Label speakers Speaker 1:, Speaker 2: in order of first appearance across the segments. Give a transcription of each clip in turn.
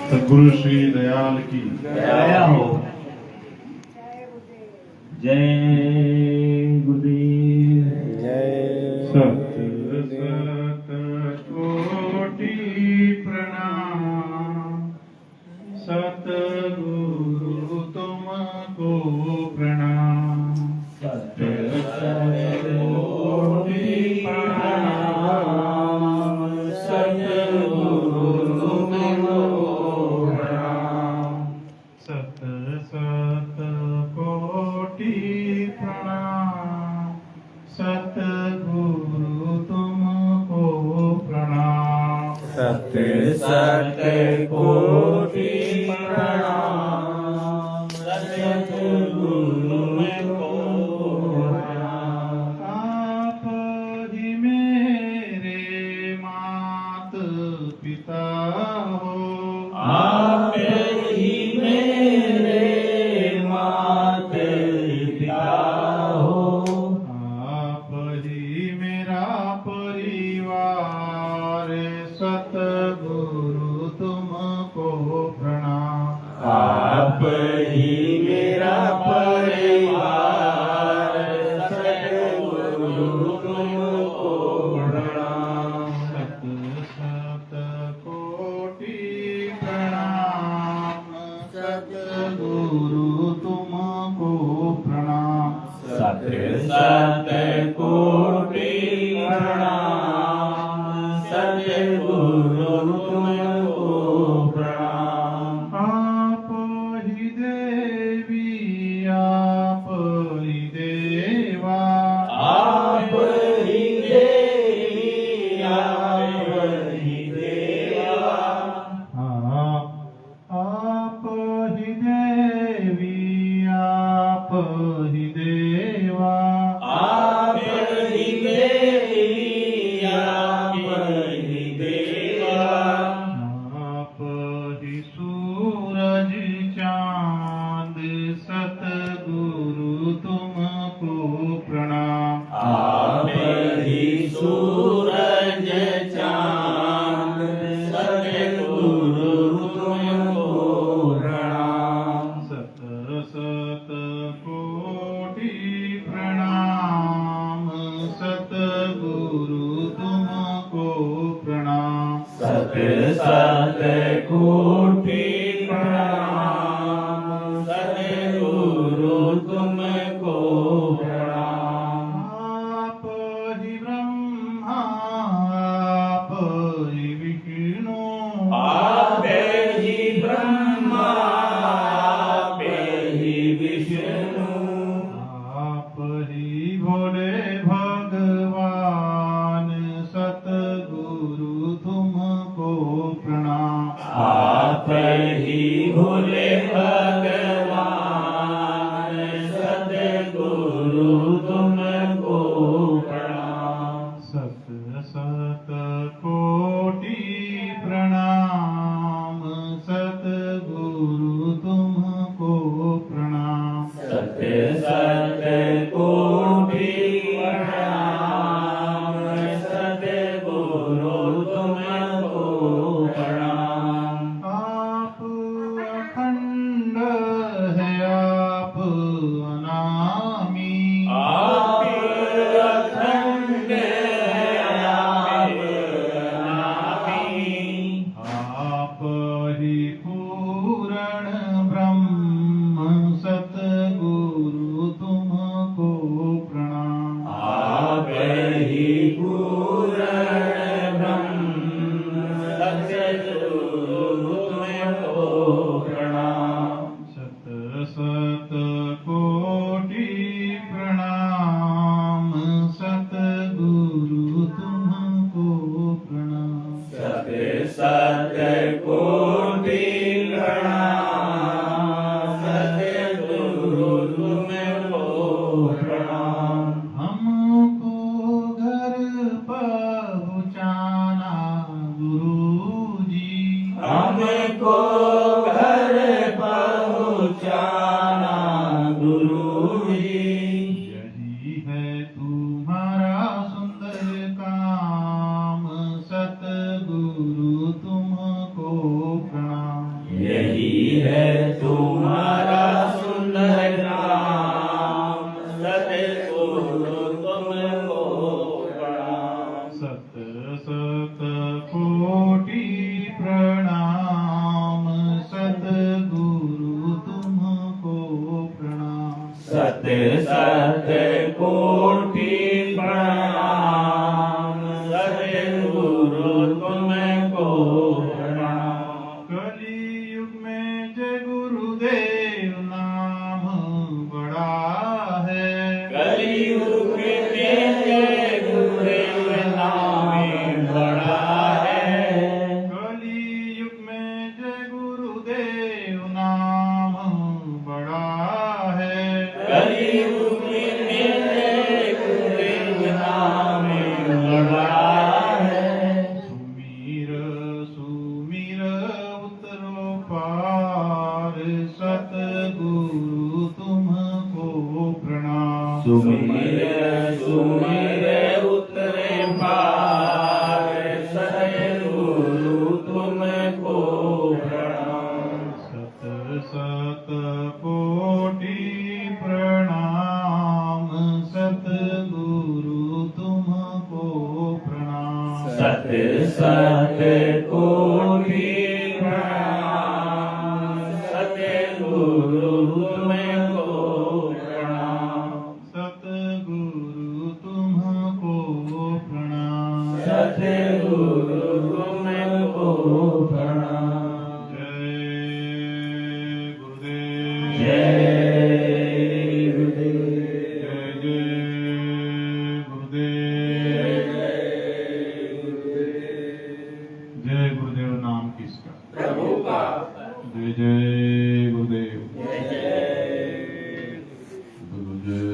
Speaker 1: सद्गुरु श्री दयाल की
Speaker 2: जय हो। जय गुरुदेव।
Speaker 1: सत सत कोटि प्रणाम। सतगुरु तुमको प्रणाम। सत सत कोटि प्रणाम। सतगुरु तुमको प्रणाम। सत सत कोटि प्रणाम। सतगुरु तुमको प्रणाम।
Speaker 2: सत सत कोटि प्रणाम। सतगुरु तुमको प्रणाम।
Speaker 1: आप ही मेरे मात पिता हो।
Speaker 2: आप ही मेरे मात पिता हो।
Speaker 1: आप ही मेरा परिवार। सतगुरु तुमको प्रणाम।
Speaker 2: आप ही मेरा परिवार। सतगुरु तुमको प्रणाम।
Speaker 1: सत सत कोटि प्रणाम। सतगुरु तुमको प्रणाम।
Speaker 2: सत सत कोटि प्रणाम। सतगुरु तुमको प्रणाम।
Speaker 1: आप ही देवी आप ही देवा।
Speaker 2: आप ही देवी आप ही देवा।
Speaker 1: आप ही देवी आप ही देवा।
Speaker 2: आप ही देवी आप ही देवा।
Speaker 1: आप ही सूरज चांद। सतगुरु तुमको प्रणाम।
Speaker 2: आप ही सूरज चांद। सतगुरु तुमको प्रणाम।
Speaker 1: सत सत कोटि प्रणाम। सतगुरु तुमको प्रणाम।
Speaker 2: सत सत कोटि प्रणाम। सतगुरु तुमको प्रणाम।
Speaker 1: आप ही ब्रह्मा आप ही विष्णु।
Speaker 2: आप ही ब्रह्मा आप ही विष्णु।
Speaker 1: आप ही भोले भगवान। सतगुरु तुमको प्रणाम।
Speaker 2: आप ही भोले भगवान। सतगुरु तुमको प्रणाम।
Speaker 1: सत सत कोटि प्रणाम। सतगुरु तुमको प्रणाम।
Speaker 2: सत सत कोटि प्रणाम। सतगुरु तुमको प्रणाम।
Speaker 1: आप अखंड है आप अनामी।
Speaker 2: आप अखंड आप अनामी।
Speaker 1: आप ही पूर्ण ब्रह्म। सतगुरु तुमको प्रणाम।
Speaker 2: आप ही पूर्ण ब्रह्म। सतगुरु तुमको प्रणाम।
Speaker 1: सत सत कोटि प्रणाम। सतगुरु तुमको प्रणाम।
Speaker 2: सत सत कोटि प्रणाम। सतगुरु तुमको प्रणाम।
Speaker 1: हमको घर पहुँचाना गुरुजी।
Speaker 2: हमको घर पहुँचाना गुरुजी।
Speaker 1: यही है तुम्हारा सुंदर काम। सतगुरु तुमको प्रणाम।
Speaker 2: है तुम्हारा सुंदर नाम, सतगुरु तुमको प्रणाम।
Speaker 1: सत सत कोटि प्रणाम, सतगुरु तुमको प्रणाम।
Speaker 2: सत सत कोटि प्रणाम, सतगुरु तुमको प्रणाम।
Speaker 1: कलियुग में जय गुरुदेव नाम बड़ा है।
Speaker 2: कलियुग में जय गुरुदेव नाम बड़ा है।
Speaker 1: कलियुग में जय गुरुदेव नाम बड़ा है।
Speaker 2: कलियुग में जय गुरुदेव नाम बड़ा है।
Speaker 1: सुमीर सुमीर उतरो पार, सतगुरु तुमको प्रणाम।
Speaker 2: सुमिर सुमिर उतरे पार, सतगुरु तुमको प्रणाम।
Speaker 1: सत सत कोटि प्रणाम, सतगुरु तुमको प्रणाम।
Speaker 2: सत सत कोटि प्रणाम, सतगुरु तुमको प्रणाम।
Speaker 1: सतगुरु तुमको प्रणाम।
Speaker 2: सतगुरु तुमको प्रणाम।
Speaker 1: जय गुरुदेव।
Speaker 2: जय गुरुदेव।
Speaker 1: जय जय गुरुदेव। जय गुरुदेव नाम किसका?
Speaker 2: प्रभु का।
Speaker 1: जय जय गुरुदेव।
Speaker 2: जय जय
Speaker 1: गुरु जय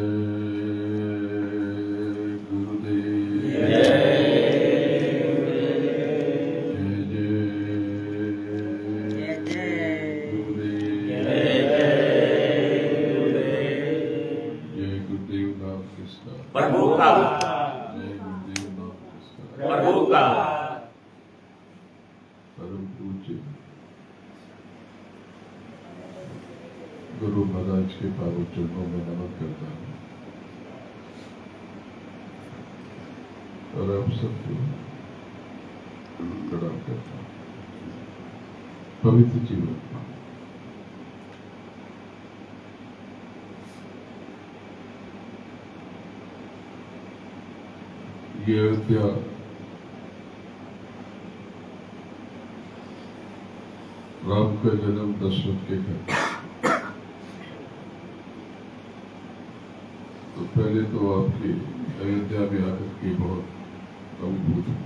Speaker 1: गुरुदेव।
Speaker 2: जय
Speaker 1: जय जय गुरुदेव। जय गुरुदेव नाम किसका?
Speaker 2: प्रभु का।
Speaker 1: जय गुरुदेव नाम किसका?
Speaker 2: प्रभु का।
Speaker 1: परम पूज्य गुरु महाराज के पावन चरणों में नमन करता हूँ और आप सबको प्रणाम करता हूँ। पवित्र जीवन ये अयोध्या राम का जन्म दशरथ के घर। तो पहले तो आपकी अयोध्या में आकर के बहुत अभिभूत हूं।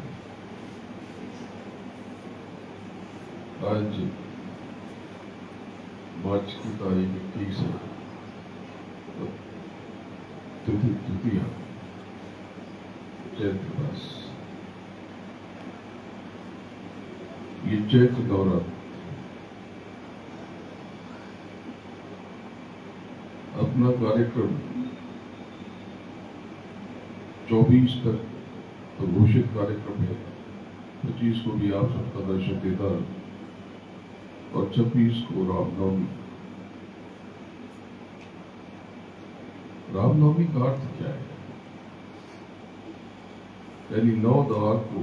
Speaker 1: आज मार्च की तारीख 21 है, तृतीया चैत्र मास। ये चैत्र नवरात्र अपना कार्यक्रम 24 तक तो घोषित कार्यक्रम है। 25 को भी आप सबका दर्शन देता और 26 को रामनवमी। रामनवमी का अर्थ क्या है? यानी 9 द्वार को,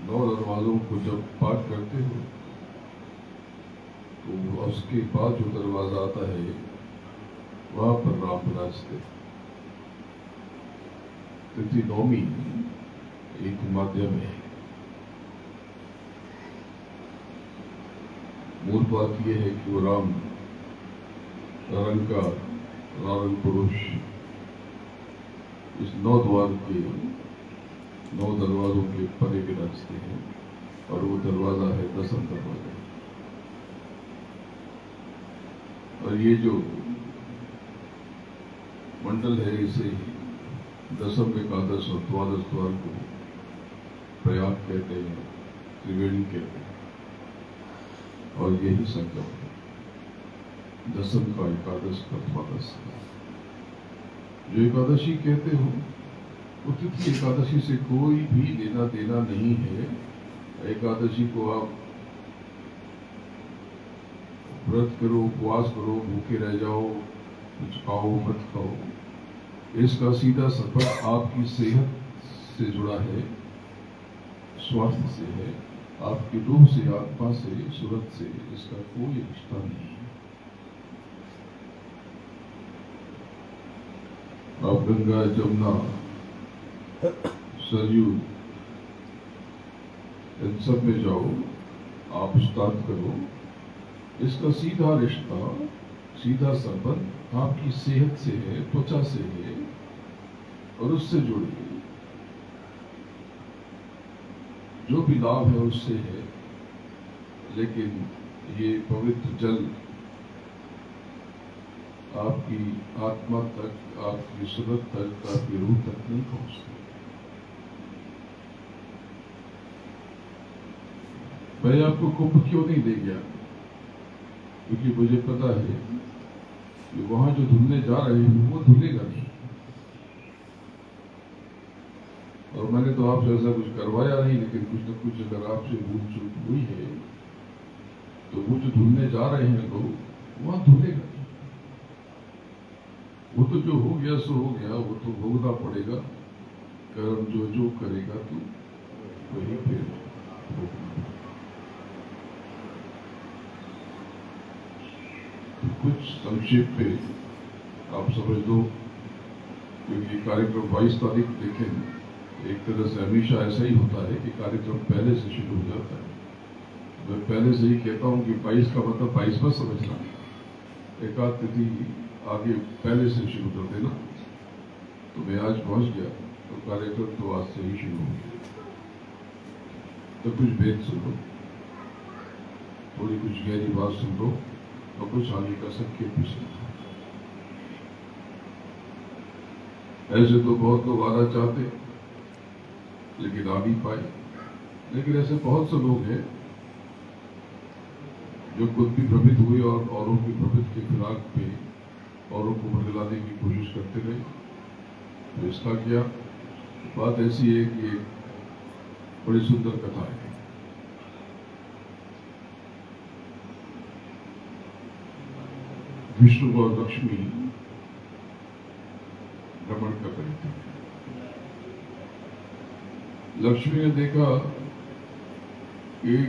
Speaker 1: 9 दरवाजों को जब पार करते हो तो उसके बाद जो दरवाजा आता है वहां पर राम विराजते। तिथि नवमी एक माध्यम है। मूल बात यह है कि वो राम निरंकार नारायण पुरुष इस 9 द्वार के 9 दरवाजों के परे विराजते हैं और वो दरवाजा है दसम दरवाजा। और ये जो मंडल है इसे दसम एकादश और द्वादश द्वार को प्रयाग कहते हैं, त्रिवेणी कहते हैं और यही संगम है दसम का, एकादश का, द्वादश का। जो एकादशी कहते हो वो तिथि एकादशी से कोई भी लेना देना नहीं है। एकादशी को आप व्रत करो, उपवास करो, भूखे रह जाओ, कुछ खाओ मत खाओ, इसका सीधा संबंध आपकी सेहत से जुड़ा है, स्वास्थ्य से है, आपकी रूह से, आत्मा से, सूरत से इसका कोई रिश्ता नहीं है। आप गंगा, जमुना, सरयू इन सब में जाओ, आप स्नान करो, इसका सीधा रिश्ता, सीधा संबंध आपकी सेहत से है, त्वचा से है और उससे जुड़े जो भी लाभ है उससे है। लेकिन ये पवित्र जल आपकी आत्मा तक, आपकी सूरत तक, आपकी रूह तक नहीं पहुंचती। मैं आपको कुंभ क्यों नहीं ले गया? क्योंकि मुझे पता है कि वहां जो धुलने जा रहे हैं वो धुलेगा नहीं। और मैंने तो आपसे ऐसा कुछ करवाया नहीं, लेकिन कुछ न कुछ अगर आपसे भूल चूक हुई है तो वो जो धुलने जा रहे हैं लोग वहां धुलेगा नहीं। वो तो जो हो गया सो हो गया, वो तो भोगना पड़ेगा। कर्म जो जो करेगा तो वही फिर भोगना। तो कुछ संक्षेप पे आप समझ दो, क्योंकि कार्यक्रम 22 तारीख देखें, एक तरह से हमेशा ऐसा ही होता है कि कार्यक्रम पहले से शुरू हो जाता है। मैं पहले से ही कहता हूं कि 22 का मतलब 22 मत समझना, एकाध तिथि आगे पहले से शुरू कर देना। तो मैं आज पहुंच गया तो कार्यक्रम तो आज से ही शुरू हो गया। तो कुछ भेद सुन लो, थोड़ी कुछ गहरी बात सुन लो और कुछ आगे का संकेत भी सुन लो। ऐसे तो बहुत लोग आना चाहते लेकिन आ नहीं पाए, लेकिन ऐसे बहुत से लोग हैं जो खुद भी भ्रमित हुए और औरों की भ्रमित के फिराक पे औरों को बदलाने की कोशिश करते रहे। तो इसका क्या बात ऐसी है कि एक बड़ी सुंदर कथा है। विष्णु और लक्ष्मी भ्रमण कर रहे थे। लक्ष्मी ने देखा एक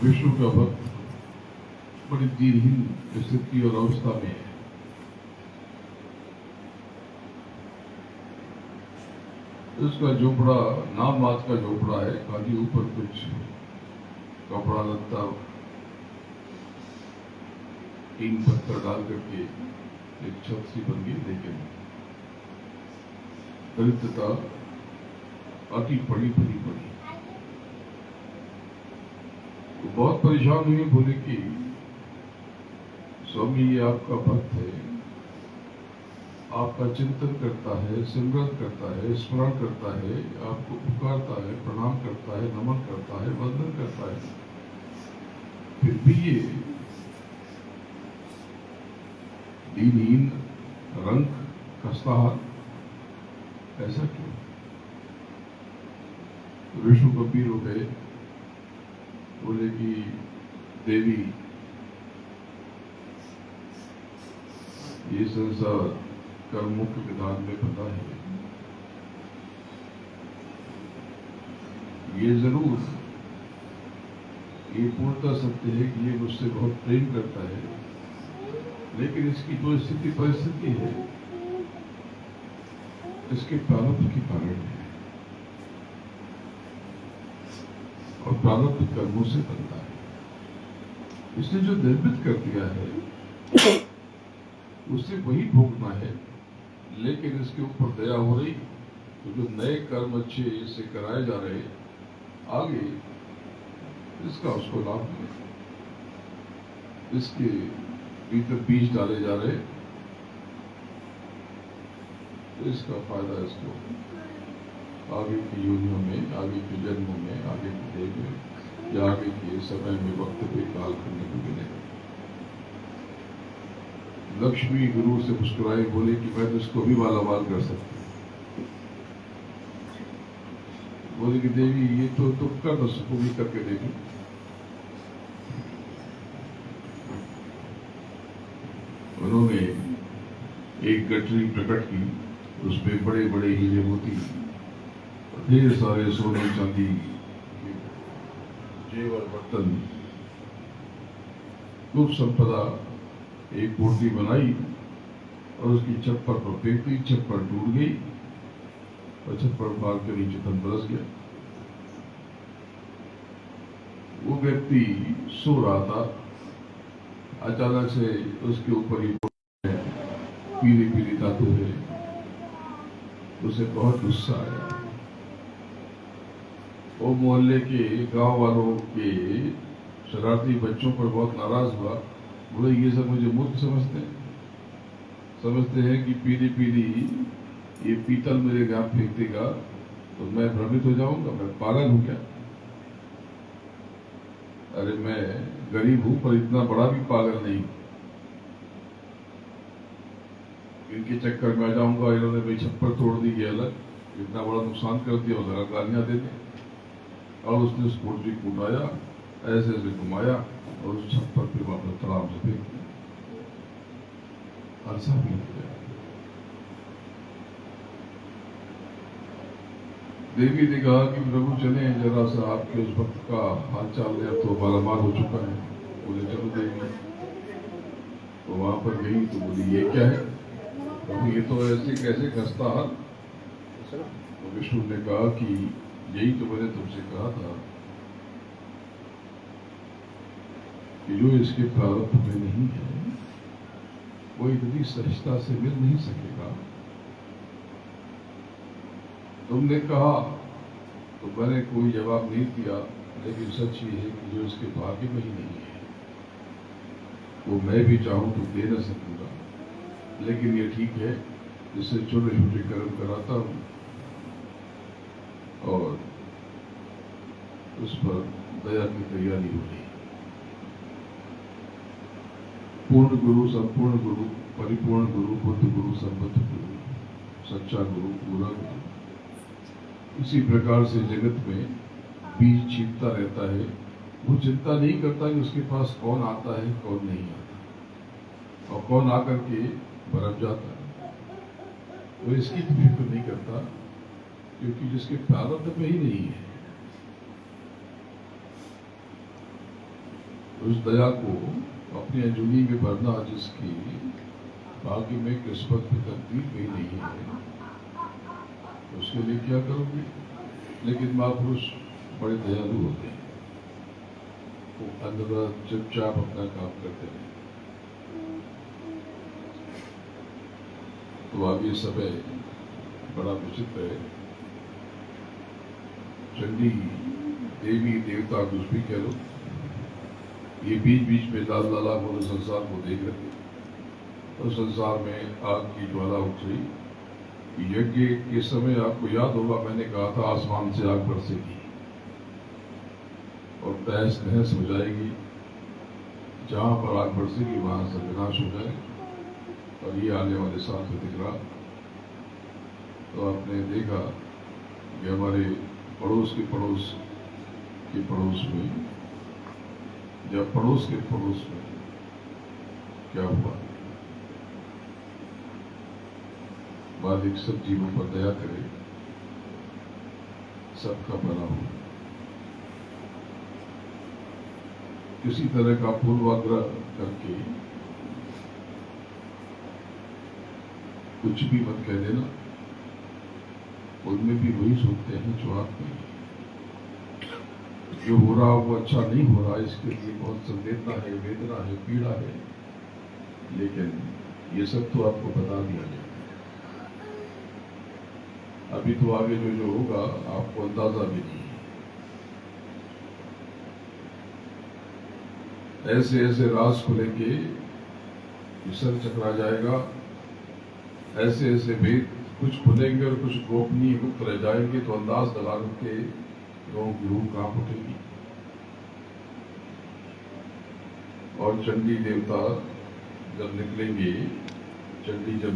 Speaker 1: विष्णु का भक्त बड़ी दीनहीन स्थिति और अवस्था में है। उसका झोपड़ा नाम मात्र का झोपड़ा है, खाली ऊपर कुछ कपड़ा लत्ता तीन पत्थर डाल करके एक छत सी बन गई, लेकिन दरिद्रता अति बड़ी बड़ी बड़ी। तो बहुत परेशान हुए, बोले कि स्वामी ये आपका भक्त है, आपका चिंतन करता है, सिमरन करता है, स्मरण करता है, आपको पुकारता है, प्रणाम करता है, नमन करता है, वंदन करता है, फिर भी ये दीनहीन रंग खस्ता हाथ ऐसा क्यों? विष्णु गंभीर हो गए, बोले कि देवी ये संसार कर्मों के विधान में बंधा है, ये जरूर ये पूर्णतः सत्य है कि ये मुझसे बहुत प्रेम करता है, लेकिन इसकी जो स्थिति परिस्थिति है इसके प्रारब्ध के कारण है और प्रारब्ध कर्मों से बनता है। इसने जो निर्मित कर दिया है उससे वही भोगना है, लेकिन इसके ऊपर दया हो रही तो जो नए कर्म अच्छे इससे कराए जा रहे आगे इसका उसको लाभ मिले, इसके भीतर बीज डाले जा रहे तो इसका फायदा इसको आगे की योनियों में, आगे के जन्मों में, आगे की देह में या आगे के समय में वक्त पे काल करने को मिलेगा। लक्ष्मी गुरु से मुस्कुराए, बोले कि मैं तो इसको भी मालामाल कर सकती। बोले कि देवी ये तो तुम कर दो, भी करके देखो। उन्होंने एक गठरी प्रकट की, उसमें बड़े बड़े हीरे मोती, ढेर सारे सोने चांदी के जेवर बर्तन, खूब संपदा एक मूर्ति बनाई और उसकी छप्पर पर फेंक दी। छप्पर टूट गई और छप्पर मार के नीचे धन बरस गया। वो व्यक्ति सो रहा था, अचानक से उसके ऊपर ही पीली पीली धातु है। उसे बहुत गुस्सा आया। वो मोहल्ले के गांव वालों के शरारती बच्चों पर बहुत नाराज हुआ। बोले ये सब मुझे मूर्ख समझते हैं कि पीली पीली ये पीतल मेरे गांव फेंक देगा तो मैं भ्रमित हो जाऊंगा, मैं पागल हूं क्या? अरे मैं गरीब हूं पर इतना बड़ा भी पागल नहीं, इनके चक्कर में आ जाऊंगा। इन्होंने भाई छप्पर तोड़ दी गया, अलग इतना बड़ा नुकसान कर दिया और जरा गालियां दे दी। और उसने उस पोटली को उठाया, ऐसे ऐसे घुमाया और उस छप्पर पे वापस तालाब से फेंक दिया। अरसा भी लग गया। देवी ने कहा कि प्रभु चले जरा सा आपके उस भक्त का हाल चाल ले, अब तो मालामाल हो चुका है। बोले चलो देवी। तो वहां पर गई तो बोली ये क्या है प्रभु, ये तो ऐसे कैसे खस्ता हाल। तो विष्णु ने कहा कि यही तो मैंने तुमसे कहा था कि जो इसके प्रारब्ध में नहीं है वो इतनी सहजता से मिल नहीं सकेगा। तुमने कहा तो मैंने कोई जवाब नहीं दिया, लेकिन सच ये है कि जो उसके भाग्य में ही नहीं है वो मैं भी चाहूं तो दे न सकूंगा। लेकिन ये ठीक है, जिससे छोटे छोटे कर्म कराता हूं और उस पर दया की तैयारी हो रही। पूर्ण गुरु, संपूर्ण गुरु, परिपूर्ण गुरु, बुद्ध गुरु, संबद्ध गुरु, सच्चा गुरु, पूरा गुरु। इसी प्रकार से जगत में बीज छिपता रहता है। वो चिंता नहीं करता कि उसके पास कौन आता है कौन नहीं आता और कौन आकर के बरफ जाता है। वो इसकी फिक्र नहीं करता, क्योंकि जिसके प्रारब्ध में ही नहीं है उस दया को अपनी अंजुली में भरना, जिसकी भाग्य में किस्मत की तकदीर में ही नहीं है, उसके लिए क्या करोगे? लेकिन महापुरुष बड़े दयालु होते हैं, वो अंदर चुपचाप अपना काम करते हैं। तो आगे समय बड़ा विचित्र है। चंडी देवी देवता कुछ भी कह लो, ये बीच बीच में लाल लाला बोले संसार को देख रहे और संसार में आग की ज्वाला उठ रही। यज्ञ के समय आपको याद होगा मैंने कहा था आसमान से आग बरसेगी और तहस नहस हो जाएगी। जहां पर आग बरसेगी वहां से विनाश हो जाए, और ये आने वाले साल में दिख रहा। तो आपने देखा कि हमारे पड़ोस के पड़ोस में या पड़ोस के पड़ोस में क्या हुआ। मालिक सब जीवों पर दया करे, सबका भला हो। किसी तरह का पूर्वाग्रह करके कुछ भी मत कह देना। उनमें भी वही सोचते हैं जो आप नहीं। जो हो रहा वो अच्छा नहीं हो रहा, इसके लिए बहुत संवेदना है, वेदना है, पीड़ा है, लेकिन ये सब तो आपको बता दिया जाए। अभी तो आगे जो होगा आपको अंदाजा भी नहीं है। ऐसे ऐसे राज खुलेंगे कि सर चकरा जाएगा। ऐसे ऐसे भेद कुछ खुलेंगे और कुछ गोपनीय गुप्त रह जाएंगे, तो अंदाज लगा के लोगों की रूह कांप उठेगी। और चंडी देवता जब निकलेंगे, चंडी जब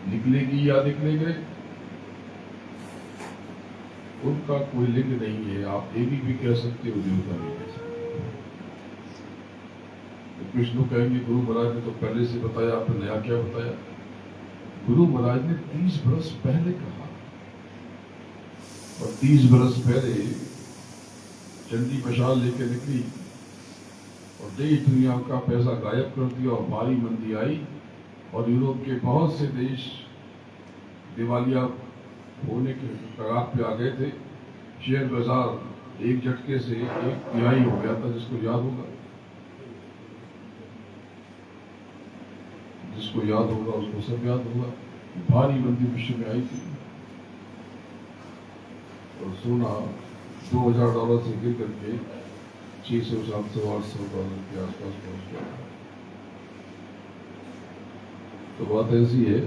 Speaker 1: निकलेगी या निकलेंगे, उनका कोई लिंग नहीं है। आप देवी भी कह सकते हो, देवता भी कह सकते हो। विष्णु कहेंगे गुरु महाराज ने तो पहले से बताया, आपने नया क्या बताया? गुरु महाराज ने 30 बरस पहले कहा, और 30 बरस पहले चंडी मशाल लेके निकली और देश दुनिया का पैसा गायब कर दिया और भारी मंदी आई और यूरोप के बहुत से देश दिवालिया होने के कगार पे आ गए थे। शेयर बाजार एक झटके से 1/3 हो गया था, जिसको याद होगा, जिसको याद होगा उसको सब याद होगा। भारी मंदी विश्व में आई थी और सोना $2000 से गिर करके $600, $700, $800 के आसपास पहुंच गया। तो बात ऐसी है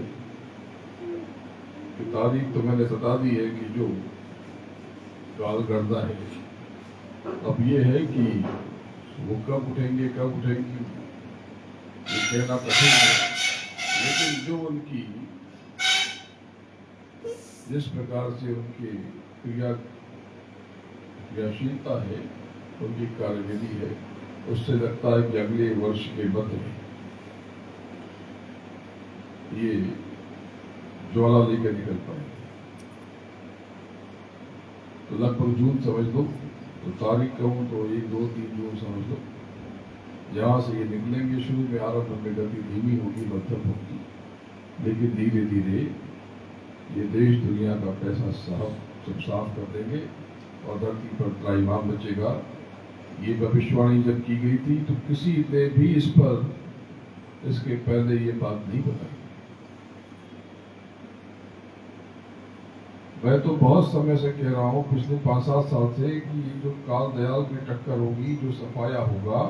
Speaker 1: कि तारीख तो मैंने बता दी है कि जो गाल गर्दा है, अब ये है कि वो कब उठेंगे ये कहना कठिन है, लेकिन जो उनकी जिस प्रकार से उनकी क्रियाशीलता है, उनकी कार्यविधि है, उससे लगता है कि अगले वर्ष के मध्य में ये ज्वाला लेकर निकल पाएंगे। तो लगभग जून समझ लो, तो तारीख कहूं तो 1, 2, 3 जून समझ लो। जहां से ये निकलेंगे, शुरू में आरंभ में गति धीमी होगी, मध्यम होगी, लेकिन धीरे धीरे ये देश दुनिया का पैसा सब साफ कर देंगे और धरती पर त्राईमाम बचेगा। ये भविष्यवाणी जब की गई थी तो किसी ने भी इस पर इसके पहले ये बात नहीं बताई। मैं तो बहुत समय से कह रहा हूं, पिछले 5-7 साल से, कि जो काल दयाल की टक्कर होगी, जो सफाया होगा,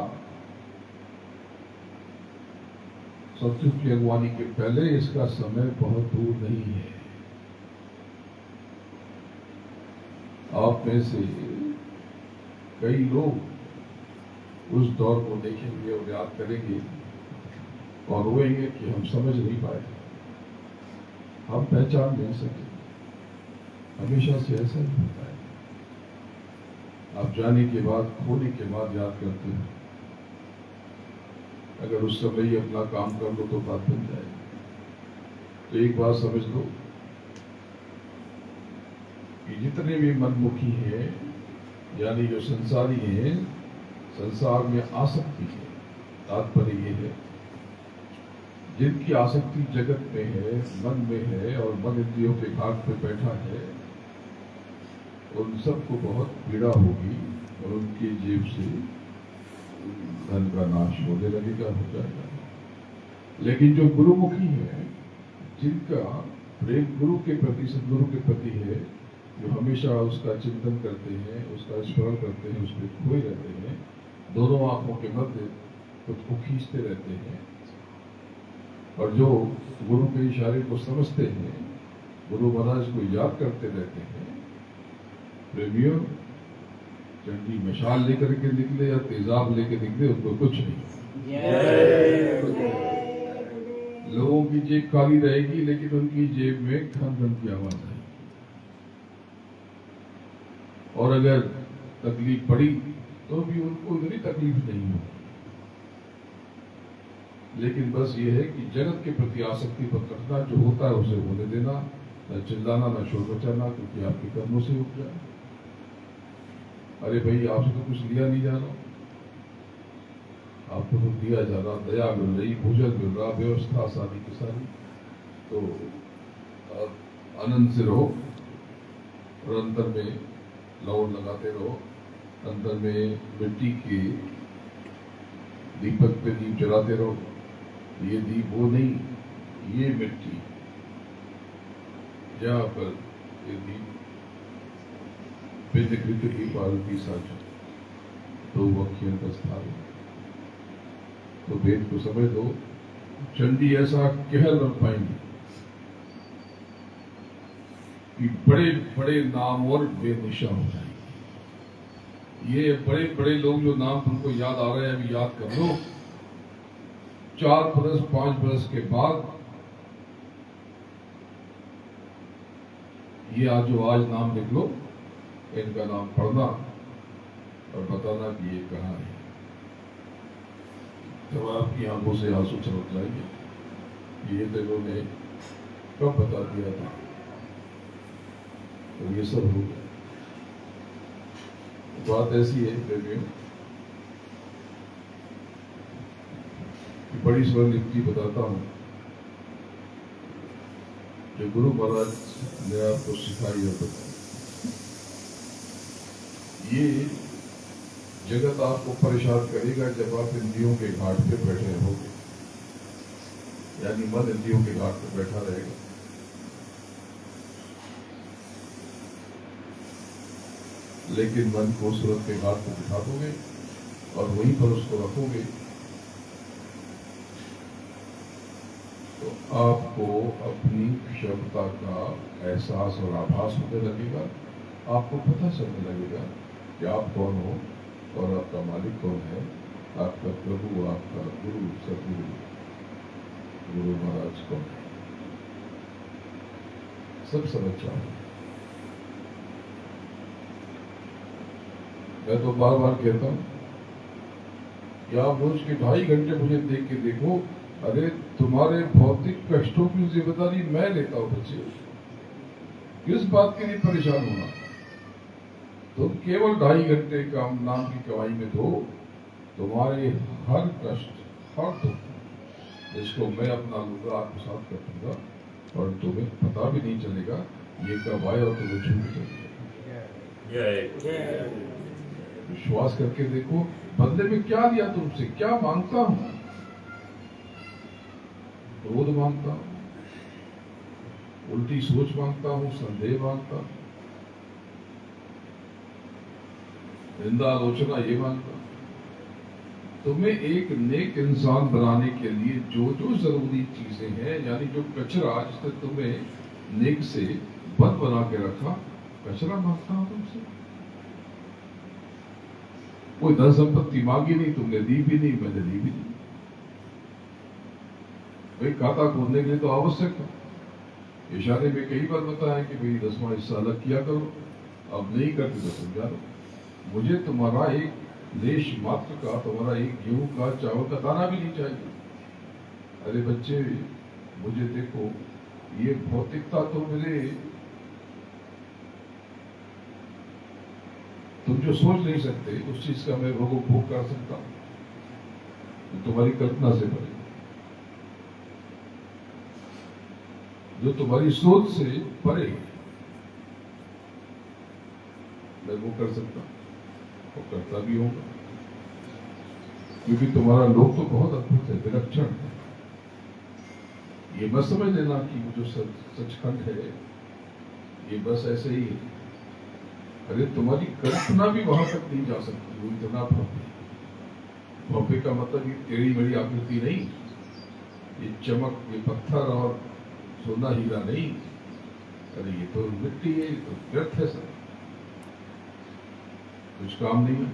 Speaker 1: सतयुग की अगवानी के पहले, इसका समय बहुत दूर नहीं है। आप में से कई लोग उस दौर को देखेंगे और याद करेंगे और रोएंगे कि हम समझ नहीं पाए, हम पहचान नहीं सके। हमेशा से ऐसा ही होता है, आप जाने के बाद, खोने के बाद याद करते हैं। अगर उस समय ही अपना काम कर लो तो बात बन जाएगी। तो एक बात समझ लो कि जितने भी मनमुखी हैं, यानी जो संसारी हैं, संसार में आसक्ति है, तात्पर्य ये है, जिनकी आसक्ति जगत में है, मन में है और मन इंद्रियों के घाट पे बैठा है, उन सबको बहुत पीड़ा होगी और उनकी जेब से धन का नाश होने लगेगा, हो जाएगा। लेकिन जो गुरुमुखी है, जिनका प्रेम गुरु के प्रति, सदगुरु के प्रति है, जो हमेशा उसका चिंतन करते हैं, उसका स्मरण करते हैं, उसमें खोए रहते हैं, दोनों आंखों के मध्य खुद को खींचते रहते हैं, और जो गुरु के इशारे को समझते हैं, गुरु महाराज को याद करते रहते हैं, प्रेमियों, चंडी मशाल लेकर के निकले या तेजाब लेकर निकले, उनको कुछ नहीं। लोगों की जेब खाली रहेगी, लेकिन उनकी जेब में खन खन की आवाज आएगी। और अगर तकलीफ पड़ी तो भी उनको इतनी तकलीफ नहीं होगी। लेकिन बस ये है कि जगत के प्रति आसक्ति पर रखना, जो होता है उसे होने देना, न चिल्लाना, न शोर मचाना, क्योंकि आपके कर्मों से उठ जाए। अरे भाई, आपसे तो कुछ लिया नहीं जा रहा, आपको तो दिया जा रहा, दया मिल रही, भोजन मिल रहा, व्यवस्था सारी की सारी, तो आनंद से रहो और अंदर में लौट लगाते रहो। अंदर में मिट्टी के दीपक पे दीप जलाते रहो। ये दीप वो नहीं, ये मिट्टी, जहाँ पर ये दीप कृत की पार्वती साझा, तो अखियों का स्थान। तो वेद को समझ दो, चंडी ऐसा कहर रख पाएंगे कि बड़े बड़े नाम और बेनिशा हो जाएंगे। ये बड़े बड़े लोग जो नाम तुमको याद आ रहे हैं, अभी याद कर लो। 4 बरस 5 बरस के बाद ये आज नाम लिख लो, इनका नाम पढ़ना और बताना कि ये कहाँ है। जब आपकी आंखों से आंसू छलक जाएंगे ये तो इन्होंने कब बता दिया था, तो ये सब हो गया। बात ऐसी है प्रेमियों कि बड़ी स्वर लिखती बताता हूं जो गुरु महाराज ने आपको सिखाई और बताई। ये जगत आपको परेशान करेगा जब आप इंद्रियों के घाट पे बैठे रहोगे, यानी मन इंद्रियों के घाट पे बैठा रहेगा। लेकिन मन को सूरत के घाट पर बिठा दोगे और वहीं पर उसको रखोगे तो आपको अपनी क्षमता का एहसास और आभास होने लगेगा। आपको पता चलने लगेगा कि आप कौन हो और आपका मालिक कौन है, आपका प्रभु, आपका गुरु, सदगुरु, गुरु महाराज कौन है, सब समझ जाओ। मैं तो बार बार कहता हूं कि आप रोज के 2.5 घंटे मुझे देख के देखो। अरे तुम्हारे भौतिक कष्टों की जिम्मेदारी मैं लेता हूं बच्चे, किस बात के लिए परेशान होना। तुम केवल 2.5 घंटे का नाम की कमाई में दो, तुम्हारे हर कष्ट, हर दुख जिसको मैं अपना लूंगा आत्मसात कर दूंगा और तुम्हें पता भी नहीं चलेगा ये कब आए और तुम्हें छूट जाएगा। विश्वास करके देखो, बदले में क्या दिया तुमसे, क्या मांगता हूं। क्रोध मांगता हूं, उल्टी सोच मांगता हूं, संदेह मांगता हूं, निंदा आलोचना ये मांगता हूं। तुम्हें एक नेक इंसान बनाने के लिए जो जो जरूरी चीजें हैं, यानी जो कचरा जिसने तुम्हें नेक से बद बना के रखा, कचरा मांगता हूं तुमसे। कोई धन संपत्ति मांगी नहीं, तुमने दी भी नहीं, मैंने दी भी नहीं। भाई खाता खोलने के लिए तो आवश्यक था, इशारे में कई बार बताया कि भाई 10वां हिस्सा अलग किया करो, अब नहीं करते तो समझा दो। मुझे तुम्हारा एक लेश मात्र का, तुम्हारा एक गेहूं का, चावल का दाना भी नहीं चाहिए। अरे बच्चे मुझे देखो, ये भौतिकता तो मेरे, तुम जो सोच नहीं सकते उस चीज का मैं भोग कर सकता हूं, तो तुम्हारी कल्पना से परे, जो तुम्हारी सोच से परे मैं वो कर सकता हूं और करता भी होगा, क्योंकि तुम्हारा लोक तो बहुत अद्भुत है, विलक्षण है। ये मत समझ लेना कि वो जो सचखंड है ये बस ऐसे ही है। अरे तुम्हारी कल्पना भी वहां तक नहीं जा सकती, वो इतना भव्य। भव्य का मतलब ये टेढ़ी मेढ़ी आकृति नहीं, ये चमक, ये पत्थर और सोना हीरा नहीं। अरे ये तो मिट्टी है, ये तो व्यर्थ है, सब कुछ काम नहीं है।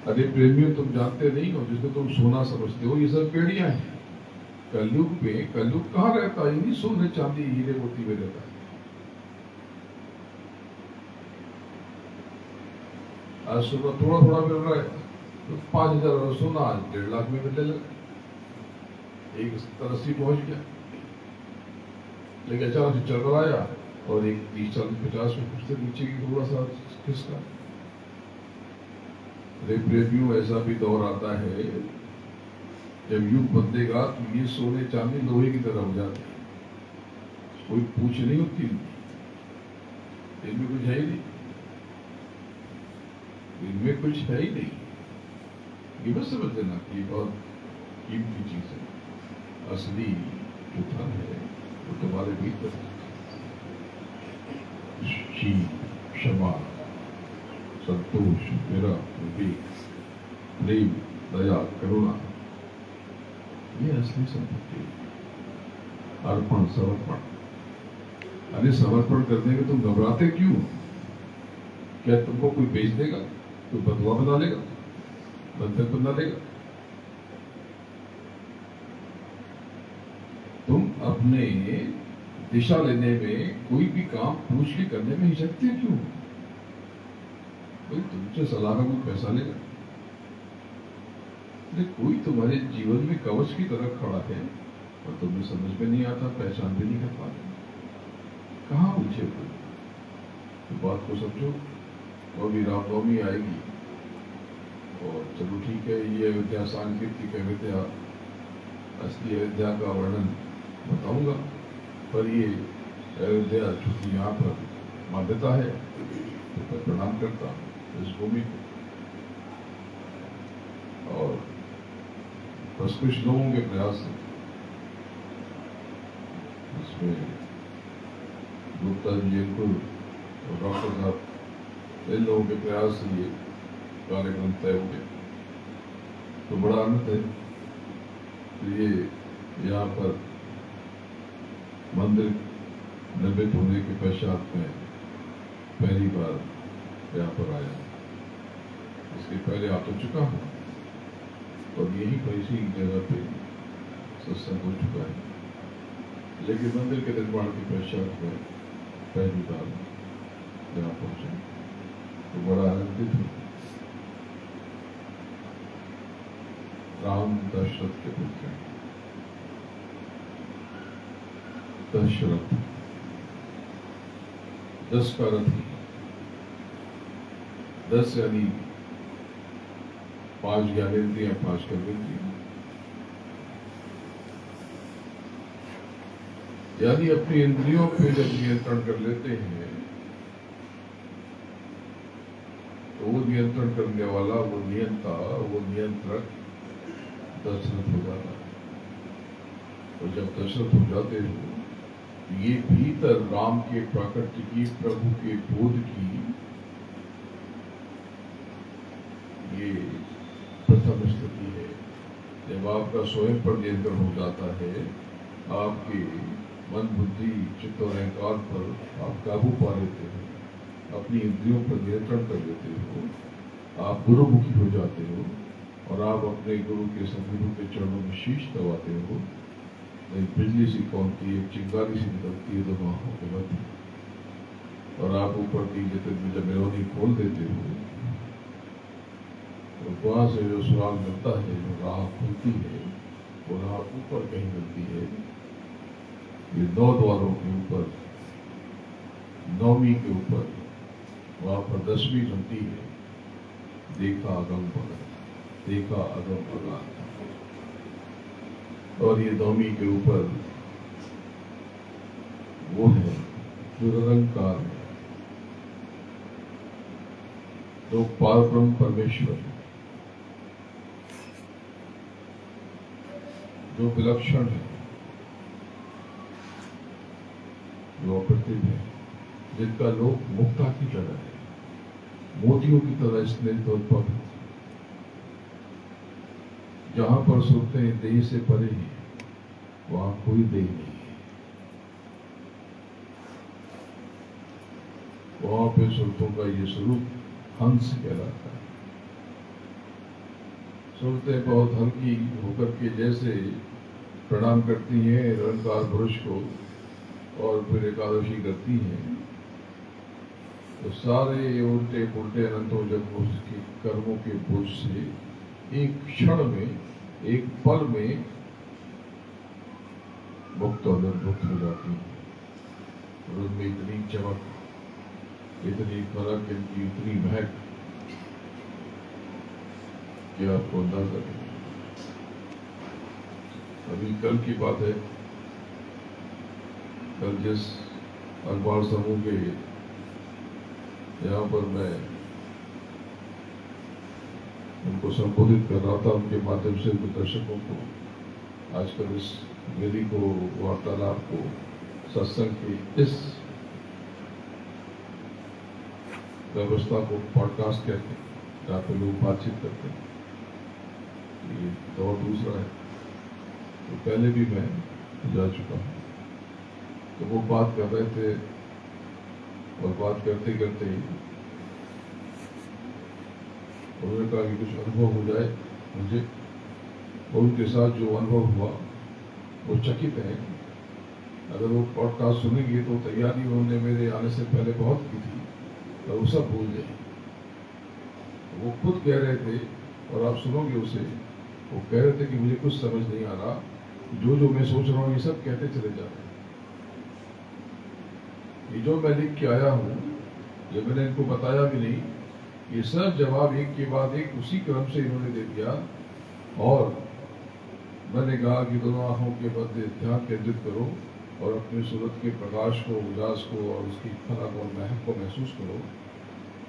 Speaker 1: अरे प्रेमियों, तुम जानते नहीं हो, जिसको तुम सोना समझते हो ये सब पेड़ियां हैं। कलयुग में, कलयुग कहाँ रहता है? नहीं सोने चांदी हीरे मोती में रहता है। आज सुबह थोड़ा थोड़ा मिल रहा है तो 5,000 सोना आज 1.5 लाख में मिलने लगा, 180 पहुंच गया। लेकिन अचानक से चल रहा आया और एक 30, 40, 50 में कुछ से नीचे की थोड़ा सा खिसका। प्रेमियों, ऐसा भी दौर आता है जब युग बदलेगा तो ये सोने चांदी लोहे की तरह हो जाते हैं, कोई पूछ नहीं होती, इनमें कुछ है ही नहीं, इनमें कुछ है ही नहीं। ये बस समझ लेना कि बहुत कीमती चीज है। असली जो धन है वो तुम्हारे भीतर शील, क्षमा, संतोष, मेरा, विवेक, प्रेम, दया, करुणा, ये असली संपत्ति। अर्पण, समर्पण। अरे समर्पण करने में तुम घबराते क्यों? क्या तुमको कोई बेच देगा, कोई बदुआ बना लेगा, बंधक बना लेगा? तुम अपने दिशा लेने में, कोई भी काम पूछ के करने में हिचकते क्यों? भाई तुमसे सालाना कोई पैसा लेगा? अरे कोई तुम्हारे जीवन में कवच की तरह खड़ा है और तुम्हें समझ में नहीं आता, पहचान भी नहीं कर पा रहे, कहाँ उलझे हुए? तो बात को समझो। वो भी रामनवमी आएगी और चलो ठीक है, ये अयोध्या सांकेतिक अयोध्या, असली अयोध्या का वर्णन बताऊंगा, पर ये अयोध्या चूंकि यहाँ पर मान्यता है तो मैं प्रणाम करता हूँ इस भूमि को। और बस कुछ लोगों के प्रयास से इसमें गुप्ता जी अंकुर और डॉक्टर साहब, इन लोगों के प्रयास से ये कार्यक्रम तय हो गया, तो बड़ा आनंद है। तो ये यहाँ पर मंदिर निर्मित होने के पश्चात में पहली बार यहाँ पर आया। इसके पहले आ तो चुका हूँ और यही पर इसी जगह पे सत्संग हो चुका है, लेकिन मंदिर के निर्माण के पश्चात में पहली बार यहाँ पहुंचे तो बड़ा आनंदित हूँ। राम दशरथ के पुत्र दशरथ, 10 का रथ, 10 यानी 5 ज्ञानेंद्रियां, 5 कर्मेंद्रियां, यानी अपनी इंद्रियों पे जब नियंत्रण कर लेते हैं तो वो नियंत्रण करने वाला, वो नियंता, वो नियंत्रक दशरथ हो जाता है। और जब दशरथ हो जाते हो, ये भीतर राम के प्राकट्य की, प्रभु के बोध की ये प्रथम स्थिति है। जब आपका स्वयं पर नियंत्रण हो जाता है, आपके मन, बुद्धि, चित्त और अहंकार पर आप काबू पा लेते हो, अपनी इंद्रियों पर नियंत्रण कर लेते हो, आप गुरुमुखी हो जाते हो और आप अपने गुरु के सदगुरु के चरणों में शीश दबाते हो। एक बिजली सी कौनती, एक चिंगारी सी निकलती है दोनों आंखों के मध्य, और आप ऊपर की जब मेरोनी खोल देते हो तो वहां से जो सुराग मिलता है, जो राह खुलती है, वो राह ऊपर कहीं मिलती है। ये 9 द्वारों के ऊपर, 9वीं के ऊपर, वहां पर 10वीं बनती है, देखा अगम भगत, देखा अगम भगत। और ये 9वीं के ऊपर वो है जो निरंकार है, जो पारब्रह्म परमेश्वर है, जो विलक्षण है, जो अप्रतिम है, जिनका लोक मुक्ता की तरह है, मोतियों की तरह स्नेह और पवित्र, जहां पर सुनते हैं देह से परे ही, वहां कोई देह नहीं है। वहां पे सुरतों का ये स्वरूप हंस कहलाता है। सुरतें बहुत हल्की होकर के जैसे प्रणाम करती हैं निरंकार पुरुष को और फिर एकादशी करती हैं, तो सारे उल्टे पुल्टे अनंतों जब उसके कर्मों के बोझ से एक क्षण में, एक पल में मुक्त और निर्मुक्त हो जाती है। और उनमें इतनी चमक, इतनी फर्क, इनकी इतनी महक कि आपको अंदाजा नहीं। अभी कल की बात है, कल जिस अखबार समूह के यहाँ पर मैं उनको संबोधित कर रहा था, उनके माध्यम से उनके दर्शकों को आजकल इस वेदी को, वार्तालाप को, सत्संग की इस व्यवस्था को पॉडकास्ट कहते हैं, जहाँ पे लोग बातचीत करते हैं। ये दौर दूसरा है, तो पहले भी मैं जा चुका हूँ। तो वो बात कर रहे थे और बात करते करते उन्होंने कहा कि कुछ अनुभव हो जाए मुझे, और उनके साथ जो अनुभव हुआ वो चकित है। अगर वो पॉडकास्ट सुनेंगे तो तैयारी उन्होंने मेरे आने से पहले बहुत की थी, तो वो सब भूल जाए। वो खुद कह रहे थे, और आप सुनोगे उसे, वो कह रहे थे कि मुझे कुछ समझ नहीं आ रहा, जो जो मैं सोच रहा हूँ ये सब कहते चले जा रहे हैं। ये जो मैं लिख के आया हूँ, ये मैंने इनको बताया भी नहीं, ये सब जवाब एक के बाद एक उसी क्रम से इन्होंने दे दिया। और मैंने कहा कि दोनों आंखों के मध्य ध्यान केंद्रित करो और अपनी सूरत के प्रकाश को, उजास को और उसकी खनक और महक को महसूस करो।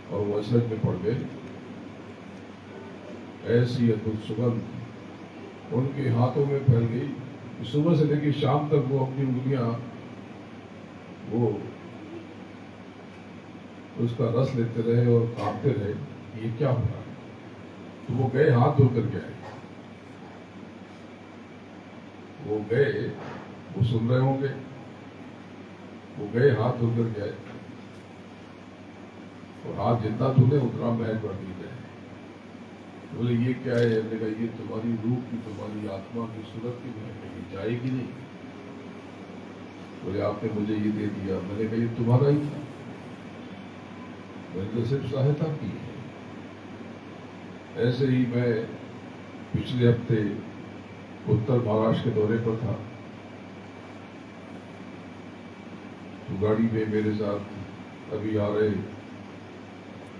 Speaker 1: और वो अचरज में पड़ गए। ऐसी अद्भुत सुगंध उनके हाथों में फैल गई। सुबह से लेकर शाम तक वो अपनी उंगलियां वो उसका रस लेते रहे और कांपते रहे, ये क्या हो रहा है। तो वो गए, हाथ धोकर के आए। वो गए, वो सुन रहे होंगे, वो गए हाथ धोकर के आए, और हाथ जितना धुले उतना महक बढ़ती जाए। बोले ये क्या है? हमने कहा ये तुम्हारी रूह की, तुम्हारी आत्मा की सूरत की महक है, ये जाएगी नहीं। बोले आपने मुझे ये दे दिया। मैंने कहा ये तुम्हारा ही था, मैंने तो सिर्फ सहायता की है। ऐसे ही मैं पिछले हफ्ते उत्तर महाराष्ट्र के दौरे पर था, तो गाड़ी में मेरे साथ अभी आ रहे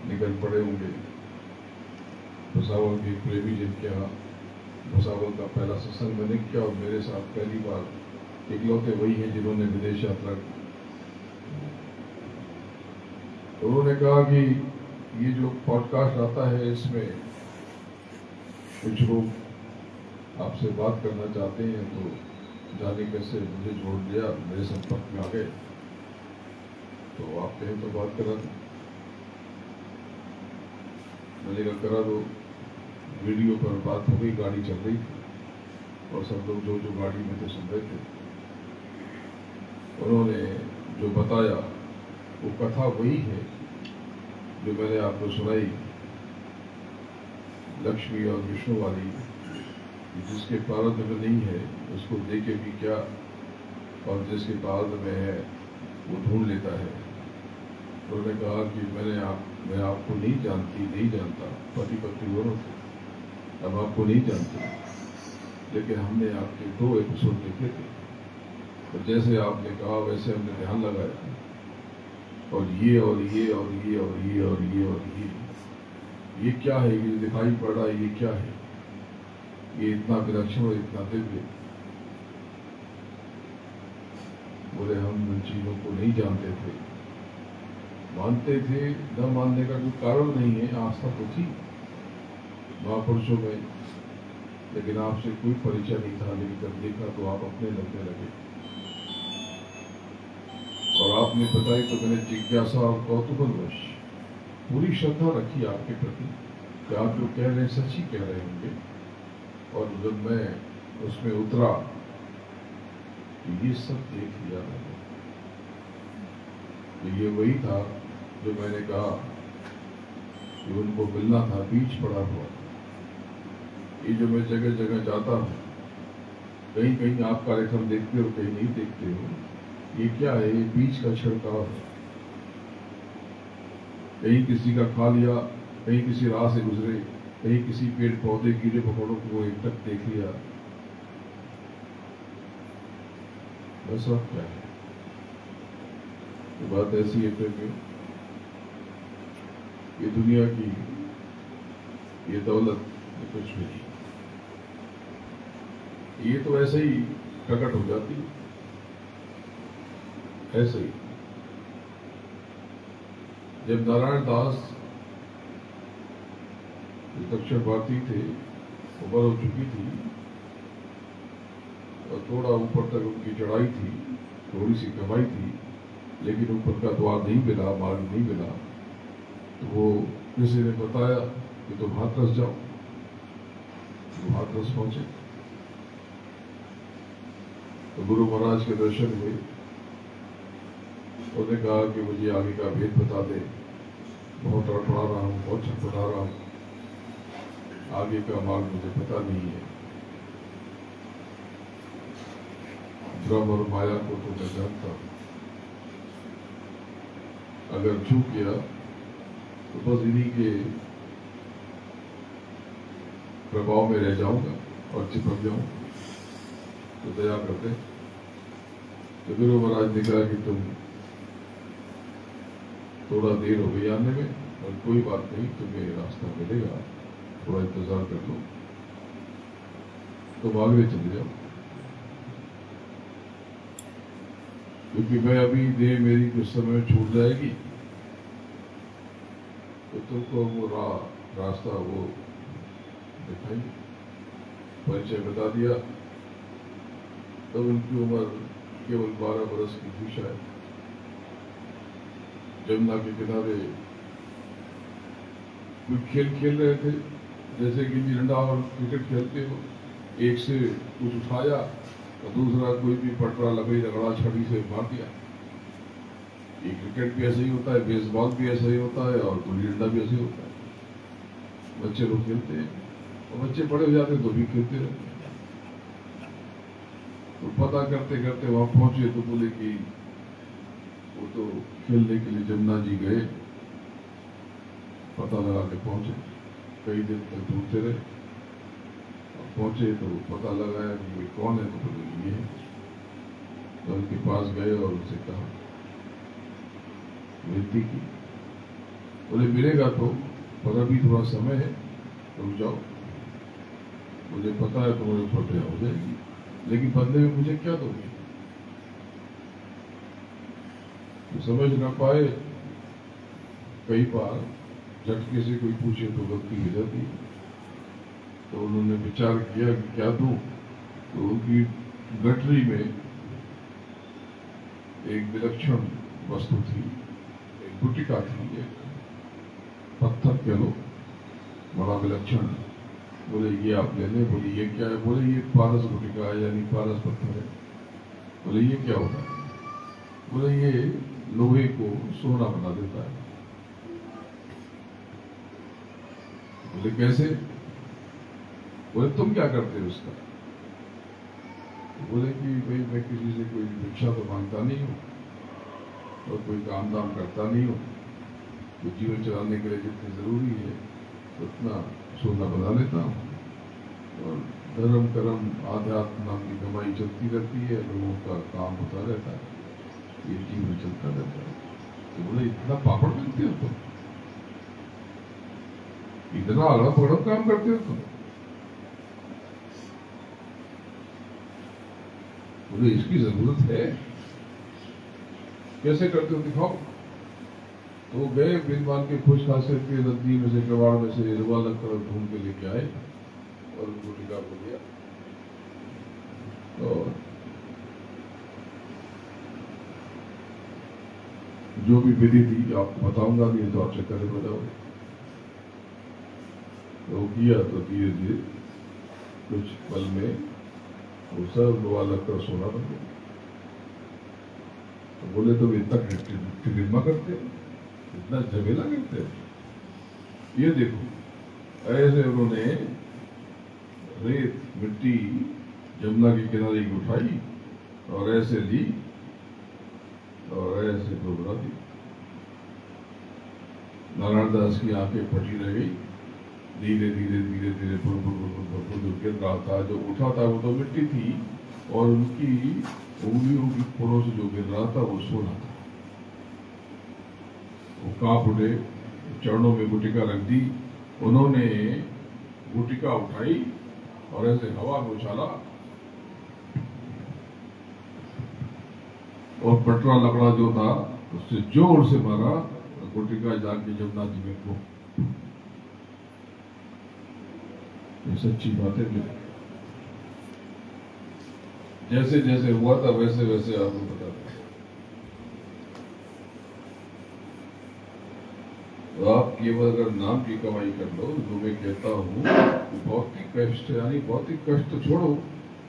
Speaker 1: निकल पड़े होंगे भुसावल के प्रेमी, जिनके यहाँ भुसावल का पहला सत्संग मैंने किया, और मेरे साथ पहली बार इकलौते वही हैं जिन्होंने विदेश यात्रा की। उन्होंने कहा कि ये जो पॉडकास्ट आता है, इसमें कुछ लोग आपसे बात करना चाहते हैं, तो जाने कैसे मुझे जोड़ दिया, मेरे संपर्क में आ गए, तो आप कहें तो बात करा दो। मैंने कहा करा दो। वीडियो पर बात हो गई, गाड़ी चल रही थी, और सब लोग जो जो गाड़ी में थे सुन रहे थे। उन्होंने जो बताया वो कथा वही है जो मैंने आपको सुनाई, लक्ष्मी और विष्णु वाली। जिसके प्रारब्ध में नहीं है उसको देके भी क्या, और जिसके प्रारब्ध में है वो ढूंढ लेता है। उन्होंने कहा कि मैं आपको नहीं जानता, पति पत्नी दोनों थे, अब आपको नहीं जानते, लेकिन हमने आपके 2 एपिसोड देखे थे, तो जैसे आपने कहा वैसे हमने ध्यान लगाया, और ये और ये और ये और ये और ये और ये क्या है, ये दिखाई पड़ रहा है, ये क्या है, ये इतना विलक्षण और इतना दिव्य। बोले हम उन चीजों को नहीं जानते थे, मानते थे, न मानने का कोई कारण नहीं है, आस्था तो थी महापुरुषों में, लेकिन आपसे कोई परिचय नहीं था। लेकिन जब देखा तो आप अपने लगने लगे, और आपने बताई तो मैंने जिज्ञासा और कौतूहलवश पूरी श्रद्धा रखी आपके प्रति कि आप जो कह रहे हैं सच ही कह रहे होंगे। और जब मैं उसमें उतरा तो ये सब देख लिया मैंने, तो ये वही था जो मैंने कहा कि उनको मिलना था, बीच पड़ा हुआ। ये जो मैं जगह जगह जाता हूँ, कहीं कहीं आप कार्यक्रम देखते हो, कहीं नहीं देखते हो, ये क्या है? ये बीज का छिड़काव है। कहीं किसी का खा लिया, कहीं किसी राह से गुजरे, कहीं किसी पेड़ पौधे कीड़े पकौड़ों को एकटक देख लिया, बस अब क्या है। तो बात ऐसी है फिर ये दुनिया की ये दौलत ये कुछ भी नहीं, ये तो ऐसे ही प्रकट हो जाती है, ऐसे ही। जब नारायण दास दक्षिण भारतीय थे, उम्र हो चुकी थी और थोड़ा ऊपर तक उनकी चढ़ाई थी, थोड़ी सी कमाई थी, लेकिन ऊपर का द्वार नहीं मिला, मार्ग नहीं मिला, तो वो किसी ने बताया कि तुम हाथरस जाओ। तो हाथरस पहुंचे तो गुरु महाराज के दर्शन हुए। उन्होंने कहा कि मुझे आगे का भेद बता दे, बहुत तड़फड़ा रहा हूँ, बहुत छटपटा रहा हूँ, आगे का मार्ग मुझे पता नहीं है। ब्रह्म और माया को तो मैं जानता हूँ, अगर चूक गया तो बस इन्हीं के प्रभाव में रह जाऊंगा और चिपक जाऊंगा, तो दया करते। तो गुरु महाराज ने कहा कि तुम थोड़ा देर हो गई आने में, और कोई बात नहीं, तुम्हें रास्ता मिलेगा, थोड़ा इंतजार कर लो, तुम आगे चले जाओ, क्योंकि मैं अभी देह मेरी कुछ समय में छूट जाएगी, तो तुमको वो रास्ता वो दिखाएंगे। परिचय बता दिया। तब उनकी उम्र केवल 12 बरस की थी शायद। जमुना के किनारे कोई खेल खेल रहे थे, जैसे गिल्ली डंडा और क्रिकेट खेलते हो, एक से कुछ उठाया और दूसरा कोई भी पटरा लकड़ी रगड़ा छड़ी से मार दिया। ये क्रिकेट भी ऐसे ही होता है, बेसबॉल भी ऐसा ही होता है, और गुल्ली डंडा भी ऐसे ही होता है। बच्चे लोग खेलते हैं, और बच्चे बड़े हो जाते हैं तो भी खेलते रहते हैं। तो पता करते करते वहां पहुंचे तो बोले कि वो तो खेलने के लिए जमुना जी गए। पता लगा के पहुंचे, कई दिन तक ढूंढते रहे, और पहुंचे तो पता लगाया कि ये कौन है, तो बोले ये है। तो उनके पास गए और उनसे कहा, विनती की। बोले मिलेगा तो, पर अभी थोड़ा समय है, रुक जाओ, मुझे पता है तुम्हारे ऊपर दया हो जाएगी, लेकिन बदले में मुझे क्या दोगे? तो समझ ना पाए। कई बार झटके से कोई पूछे तो गलती हो जाती है। तो उन्होंने विचार किया कि क्या दूं, तो उनकी गठरी में एक विलक्षण वस्तु थी, एक गुटिका थी, एक पत्थर कह लो, बड़ा विलक्षण। बोले ये आप ले लें। बोले ये क्या है? बोले ये पारस गुटिका है, यानी पारस पत्थर है। बोले ये क्या होता है? बोले ये लोहे को सोना बना देता है। बोले कैसे? बोले तुम क्या करते हो उसका? बोले कि भाई मैं किसी से कोई भिक्षा तो मांगता नहीं हूँ, और कोई काम दाम करता नहीं हूँ, तो जीवन चलाने के लिए जितनी जरूरी है उतना सोना बना लेता हूँ, और धर्म कर्म आध्यात्म नाम की कमाई चलती रहती है, लोगों का काम होता रहता है, ये जीवन चलता रहता है। तो बोले इतना पापड़ मिलते हो तुम, इतना अगड़ा पगड़ा काम करते हो तुम? बोले इसकी जरूरत है, कैसे करते हो दिखाओ। तो गए बिरबान के खुश खासे के नदी में से, कबाड़ में से रुआ लगकर ढूंढ के लेके आए और उनको टीका को दिया। और जो भी विधि थी आपको बताऊंगा, नहीं तो आप चक्कर में बताओगे। तो किया तो धीरे धीरे कुछ पल में वो सब रुआ लगकर सोना बन गया। तो बोले तो इतना टिकरमा करते, इतना झमेला करते? ये देखो, ऐसे उन्होंने रेत मिट्टी जमुना के किनारे की उठाई और ऐसे ली और ऐसे डुबरा दी। नारायण दास की आंखें फटी रह गई। धीरे धीरे धीरे धीरे जो गिर रहा था, जो उठा था वो तो मिट्टी थी, और उनकी उंगलियों की फोड़ों से जो गिर रहा था वो सोना था। वो कांप उठे, चरणों में गुटिका रख दी। उन्होंने गुटिका उठाई और ऐसे हवा में उछाला और पटरा लकड़ा जो था उससे जोर से मारा, गुटिका जाके जमुना जी में को। ये सच्ची बात है। जैसे जैसे हुआ था वैसे वैसे आपको बता दें। तो आप केवल अगर नाम की कमाई कर लो, जो मैं कहता हूँ, भौतिक कष्ट, यानी भौतिक कष्ट तो छोड़ो,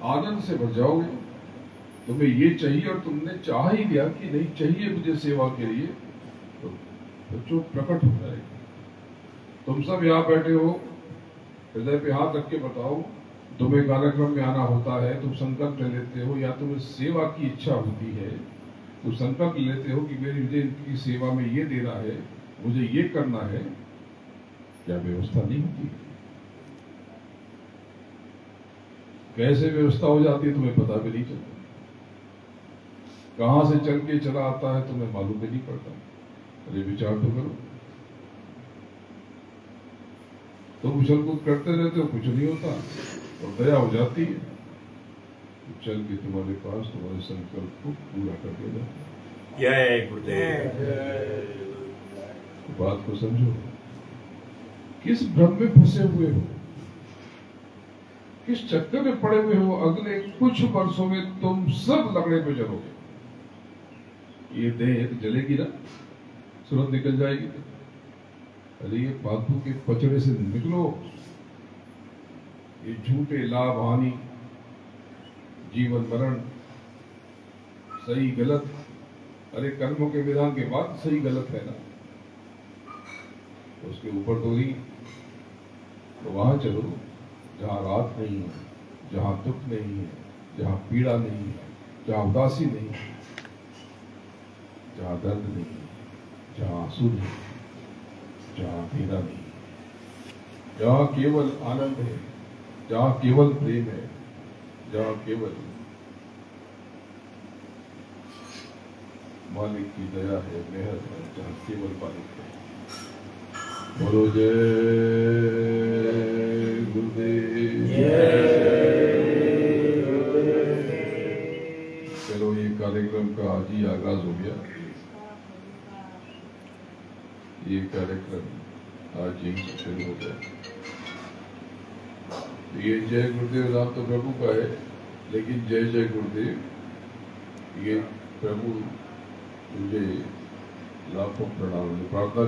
Speaker 1: आनंद से भर जाओगे। तुम्हें ये चाहिए और तुमने चाह ही लिया कि नहीं चाहिए मुझे सेवा के लिए, तो जो प्रकट हो जाएगा। तुम सब यहाँ बैठे हो, हृदय पे हाथ रख के बताओ, तुम्हें कार्यक्रम में आना होता है, तुम संकल्प ले लेते हो, या तुम्हें सेवा की इच्छा होती है, तुम संकल्प लेते हो कि मेरी मुझे इनकी सेवा में ये देना है, मुझे ये करना है, क्या व्यवस्था नहीं होती? कैसे व्यवस्था हो जाती है तुम्हें पता भी नहीं चलता, कहां से चल के चला आता है तुम्हें मालूम भी नहीं पड़ता। अरे विचार तो करो, तुम उछल कूद करते रहते हो, कुछ नहीं होता और दया हो जाती है तो चल के तुम्हारे पास तुम्हारे संकल्प को पूरा कर दिया जाता है।
Speaker 2: जय गुरुदेव।
Speaker 1: तो बात को समझो, किस भ्रम में फंसे हुए हो, किस चक्कर में पड़े हुए हो। अगले कुछ वर्षों में तुम सब लगड़े पे जलोगे। ये देह जलेगी ना, सूरत निकल जाएगी। अरे ये फालतू के पचड़े से निकलो, ये झूठे लाभ हानि, जीवन मरण, सही गलत, अरे कर्मों के विधान के बाद सही गलत है ना, उसके ऊपर तो नहीं, तो वहां चलो जहां रात नहीं है, जहां दुख नहीं है, जहां पीड़ा नहीं है, जहां उदासी नहीं है, जहां दर्द नहीं है, जहां आंसू नहीं, जहां अंधेरा नहीं, जहां केवल आनंद है, जहां केवल प्रेम है, जहां केवल मालिक की दया है, मेहर है, जहां केवल मालिक है। बोलो जय गुरुदेव। चलो ये कार्यक्रम का आज ही आगाज हो गया। ये कार्यक्रम आज यहीं से शुरू हो गया। ये जय गुरुदेव नाम तो प्रभु का है, लेकिन जय जय गुरुदेव ये प्रभु तुझे लाखों प्रणाम। प्रार्थना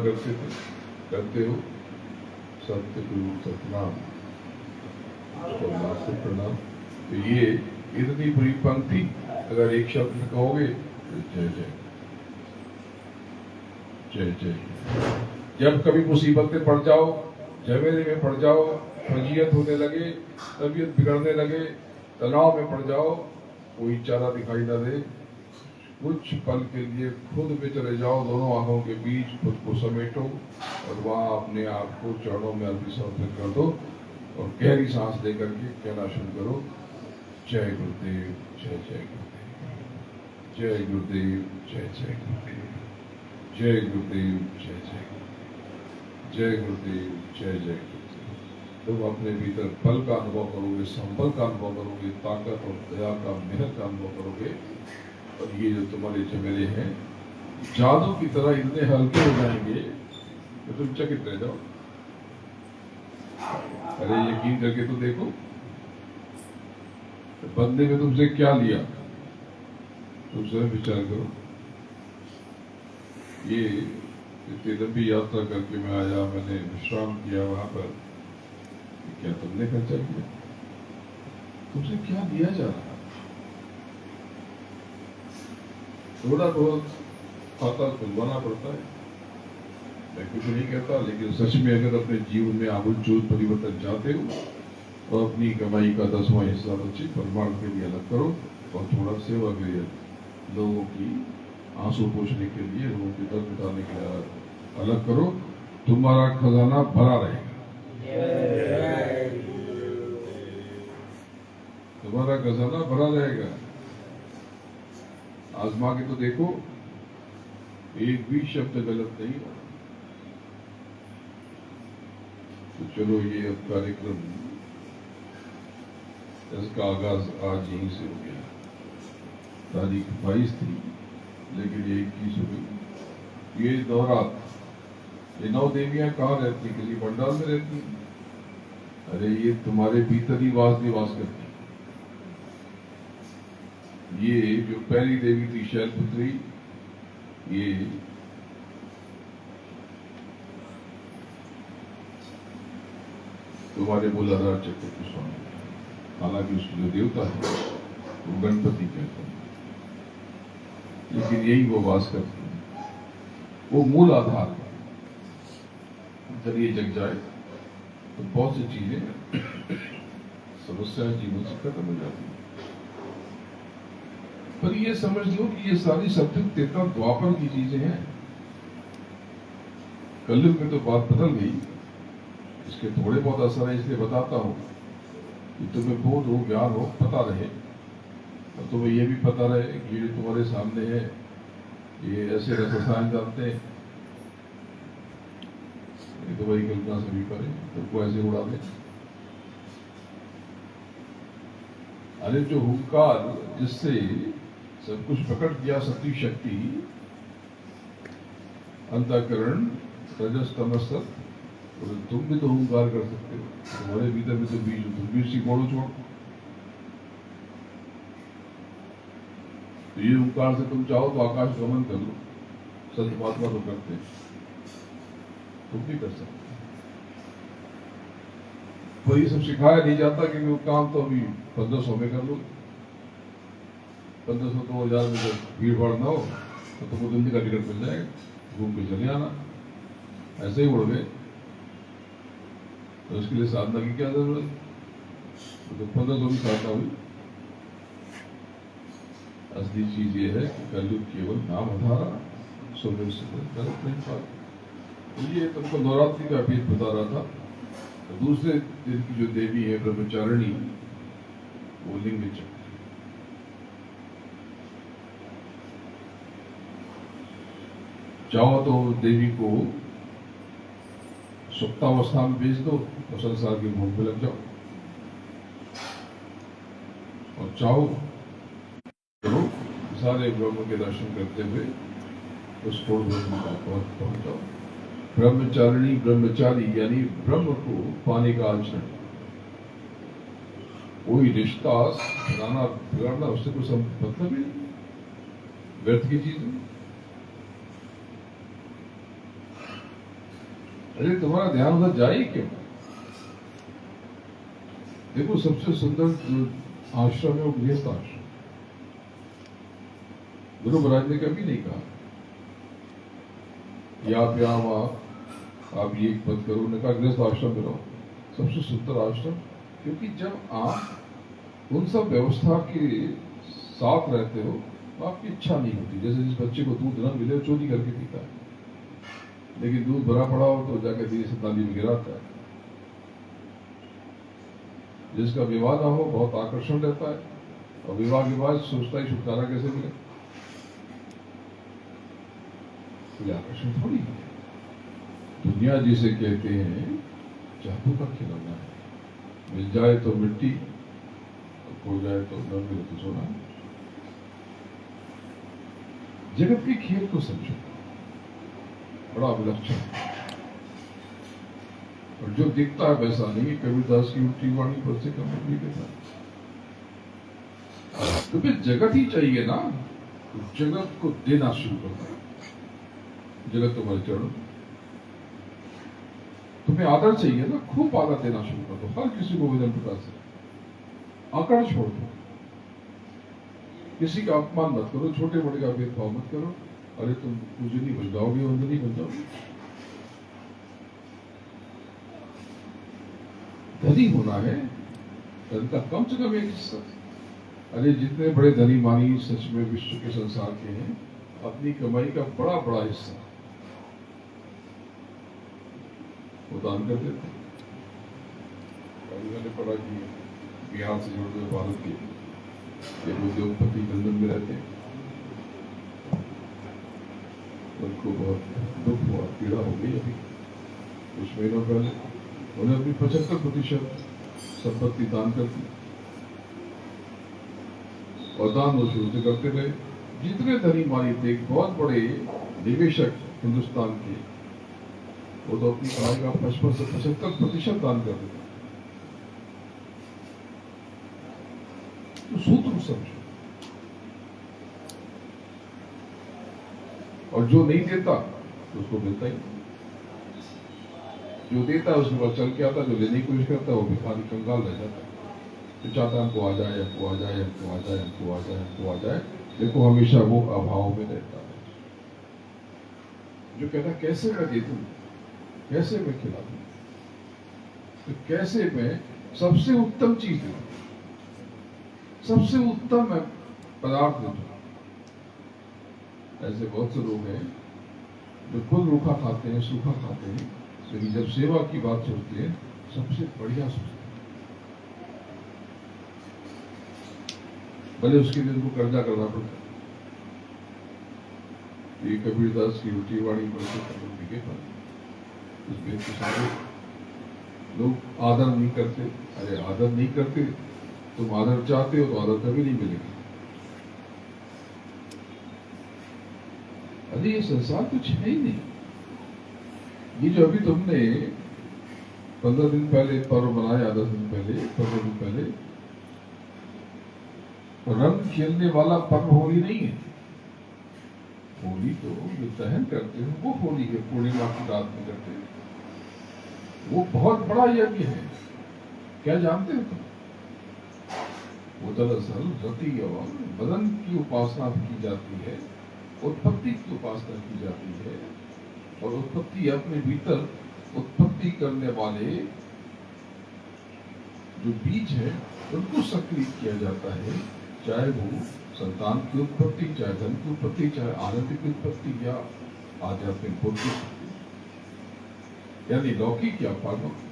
Speaker 1: करते हो सत्य गुरु सतनाम, तो लाखों प्रणाम। तो ये इतनी बुरी पंक्ति अगर एक शब्द में कहोगे तो जय जय जय जय। जब कभी मुसीबत में पड़ जाओ, झमेले में पड़ जाओ, फजीयत होने लगे, तबीयत बिगड़ने लगे, तनाव में पड़ जाओ, कोई चारा दिखाई ना दे, कुछ पल के लिए खुद में चले जाओ, दोनों आंखों के बीच खुद को समेटो और वहां अपने आप को चरणों में अर्पित समर्पित कर दो और गहरी सांस लेकर के कहना शुरू करो, जय गुरुदेव जय जय गुरुदेव, जय गुरुदेव जय जय गुरुदेव, जय गुरुदेव जय जय गुरुदेव, जय गुरुदेव जय जय गुरुदेव। तुम अपने भीतर बल का अनुभव करोगे, संबल का अनुभव करोगे, ताकत और दया का, मेहर का अनुभव करोगे और ये जो तुम्हारे झमेले हैं जादू की तरह इतने हल्के हो जाएंगे कि तुम चकित रह जाओ। अरे यकीन करके तो देखो, बंदे ने तुमसे क्या लिया, तुम स्वयं विचार करो। ये इतनी लंबी यात्रा करके मैं आया, मैंने विश्राम किया वहां पर, क्या तुमने खर्चा किया? तुमसे क्या लिया जा रहा? थोड़ा बहुत खाता खुलवाना पड़ता है, मैं कुछ नहीं कहता, लेकिन सच में अगर अपने जीवन में आमूलचूल परिवर्तन चाहते हो तो अपनी कमाई का 10वां हिस्सा बच्चे परिवार के लिए अलग करो और थोड़ा सेवा के लिए, लोगों की आंसू पोंछने के लिए, लोगों की दर्द मिटाने के लिए अलग करो। तुम्हारा खजाना भरा रहेगा, तुम्हारा खजाना भरा रहेगा। आजमा के तो देखो, एक भी शब्द गलत नहीं हो। तो चलो ये अब कार्यक्रम इसका आगाज आज यहीं से हो गया। तारीख 22 थी लेकिन ये 21 हो गई। ये नवरात्र, ये 9 देवियां कहाँ रहती, किसी पंडाल में रहती हैं? अरे ये तुम्हारे भीतर ही निवास करती। ये जो पहली देवी थी शैलपुत्री, ये तुम्हारे मूलाधार चक्र के स्वामी, हालांकि उसके जो देवता है वो गणपति कहते हैं, लेकिन यही वो वास करते हैं, वो मूल आधार है। जब ये जग जाए तो बहुत सी चीजें समस्याएं जीवन से खत्म हो जाती है। पर ये समझ लो कि ये सारी सत्युग त्रेता द्वापर की चीजें हैं। कलयुग में तो बात बदल गई, इसके थोड़े बहुत असर है, इसलिए बताता हूं। कि तुम्हें बोध हो, ज्ञान हो, पता रहे, और तुम्हें ये भी पता रहे कि ये तुम्हारे सामने है ये ऐसे रसायन जानते हैं, ये तो वही कल्पना से भी करें, तुमको ऐसे उड़ा दे। अरे जो हुंकार जिससे सब कुछ प्रकट किया, सती शक्ति, अंतःकरण, रजस तमस, तो तुम भी तो हुंकार कर सकते हो, तुम्हारे भीतर भी तो बीज, तुम भी उसी मोड़ो छोड़। तो ये हुंकार से तुम चाहो तो आकाश गमन कर लो, संत महात्मा तो करते हैं, तुम भी कर सकते। पर ये सब सिखाया नहीं जाता कि वो काम तो अभी 1500 में कर लो, 1500 तो 1000 में जब भीड़ भाड़ ना हो तो तुमको दिल्ली का टिकट मिल जाएगा, घूम के चले आना, ऐसे ही उड़ गए। तो उसके लिए साधना की क्या जरूरत है? तो 1500 की साधना हुई। असली चीज ये है कि कलयुग केवल नाम आधारा, सुमिर सुमिर गलत नहीं पाता। ये तुमको नवरात्रि का भेद बता रहा था। तो दूसरे दिन की जो देवी है ब्रह्मचारिणी, वो लिंग चक्र, चाहो तो देवी को सुप्तावस्था में भेज दो और संसार के भोग में लग जाओ, और चाहो तो सारे ब्रह्म के दर्शन करते हुए उस पूर्ण ब्रह्म का पहुंच जाओ। ब्रह्मचारिणी, ब्रह्मचारी यानी ब्रह्म को पाने का आचरण, कोई रिश्ता बनाना बिगाड़ना उससे कोई मतलब ही नहीं, व्यर्थ की चीज है। अरे तुम्हारा ध्यान उधर जाए क्यों? देखो सबसे सुंदर जो आश्रम है वो गृहस्थ आश्रम। गुरु महाराज ने कभी नहीं कहा या आप ये मत करो, उन्होंने कहा गृहस्थ आश्रम में रहो, सबसे सुंदर आश्रम। क्योंकि जब आप उन सब व्यवस्था के साथ रहते हो तो आपकी इच्छा नहीं होती। जैसे जिस बच्चे को दूध न मिले चोरी करके पीता है, लेकिन दूध भरा पड़ा हो तो जाके धीरे से ताली में गिराता है। जिसका विवाह ना हो बहुत आकर्षण रहता है, और विवाह के बाद सोचता है छुटकारा कैसे मिले। कोई आकर्षण थोड़ी है। दुनिया जिसे कहते हैं जादू का खिलौना है, मिल जाए तो मिट्टी, खो जाए तो न मिले तो सोना। जगत के खेल को समझो, बड़ा विलक्षण, और जो दिखता है वैसा नहीं। कबीरदास की उल्टी वाणी पर से कम नहीं देता। तुम्हें जगत ही चाहिए ना, तो जगत को देना शुरू करता है। जगत तुम्हारे चरण, तुम्हें आदर चाहिए ना, खूब आदर देना शुरू कर दो। हर किसी को विनम्र प्रकार से आकड़ छोड़ दो, किसी का अपमान मत करो, छोटे बड़े का भेदभाव मत करो। अरे तुम पूजनी बन जाओगे, वंदनी बन जाओगे। धनी होना है, धन का कम से कम एक हिस्सा। अरे जितने बड़े धनी मानी सच में विश्व के संसार के हैं, अपनी कमाई का बड़ा बड़ा हिस्सा वो दान कर देते हैं। मैंने पढ़ा कि बिहार से जुड़े हुए भारत के उद्योगपति लंदन में रहते हैं, उनको बहुत दुख हुआ, पीड़ा हो गई। अभी कुछ महीनों पहले उन्हें अपनी 75% संपत्ति दान कर दी, और दान वो शुरू से करते रहे। जितने धनी मानी थे, बहुत बड़े निवेशक हिंदुस्तान के, वो तो अपनी कमाई का 55 से 75% दान कर देते। तो सूत्र समझो। और जो नहीं देता तो उसको मिलता ही, जो देता है उसके बाद चल के आता, जो लेने की कोशिश करता है वो भिखारी कंगाल रह जाता है। तो चाहता है हमको आ जाए, हमको आ जाए, हमको आ जाए, हमको आ जाए, हमको आ जाए। देखो हमेशा वो अभाव में रहता है। जो कहता कैसे मैं दे दूं, कैसे मैं खिला दूं, तो कैसे मैं सबसे उत्तम चीज दूं, सबसे उत्तम मैं पदार्थ दूं। ऐसे बहुत से लोग हैं जो खुद रूखा खाते हैं, सूखा खाते हैं, लेकिन जब सेवा की बात सोचते हैं सबसे बढ़िया सोचते हैं। भले उसके लिए उनको कर्जा करना पड़ता। ये कबीरदास की रोटी वाणी पढ़ते बिके पानी, उस बेद के सारे लोग आदर नहीं करते। अरे आदर नहीं करते, तुम आदर चाहते हो तो आदर कभी नहीं मिलेगा। अरे ये संसार कुछ है ही नहीं। ये जो अभी तुमने 15 दिन पहले पर्व मनाया, 10 दिन पहले, 15 दिन पहले, रंग खेलने वाला पर्व होली नहीं है। होली तो जो दहन करते हैं वो होली है, पूर्णिमा की रात में करते हैं। वो बहुत बड़ा यज्ञ है। क्या जानते हो तुम? वो दरअसल रति और बदन की उपासना की जाती है, उत्पत्ति की उपासना की जाती है। और उत्पत्ति अपने भीतर उत्पत्ति करने वाले जो बीज है उनको सक्रिय किया जाता है, चाहे वो संतान की उत्पत्ति, चाहे धन की उत्पत्ति, चाहे आनंद की उत्पत्ति या आध्यात्मिक बोध की उत्पत्ति, यानी लौकिक या पारलौकिक।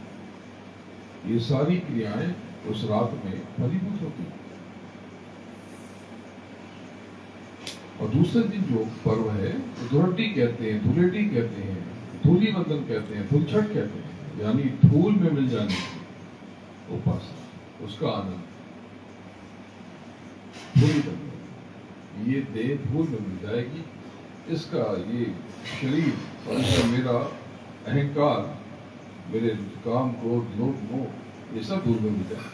Speaker 1: ये सारी क्रियाएं उस रात में फलीभूत होती हैं। और दूसरे दिन जो पर्व है धुलटी कहते हैं, धुलेटी कहते हैं, धूली बंधन कहते हैं, धुलछट कहते हैं, यानी धूल में मिल जाने की उपासना, उसका आनंद। धूली बंधन, ये देह धूल में मिल जाएगी, इसका ये शरीर और इसका मेरा अहंकार, मेरे काम, क्रोध, लोभ, मोह, ये सब धूल में मिल जाए।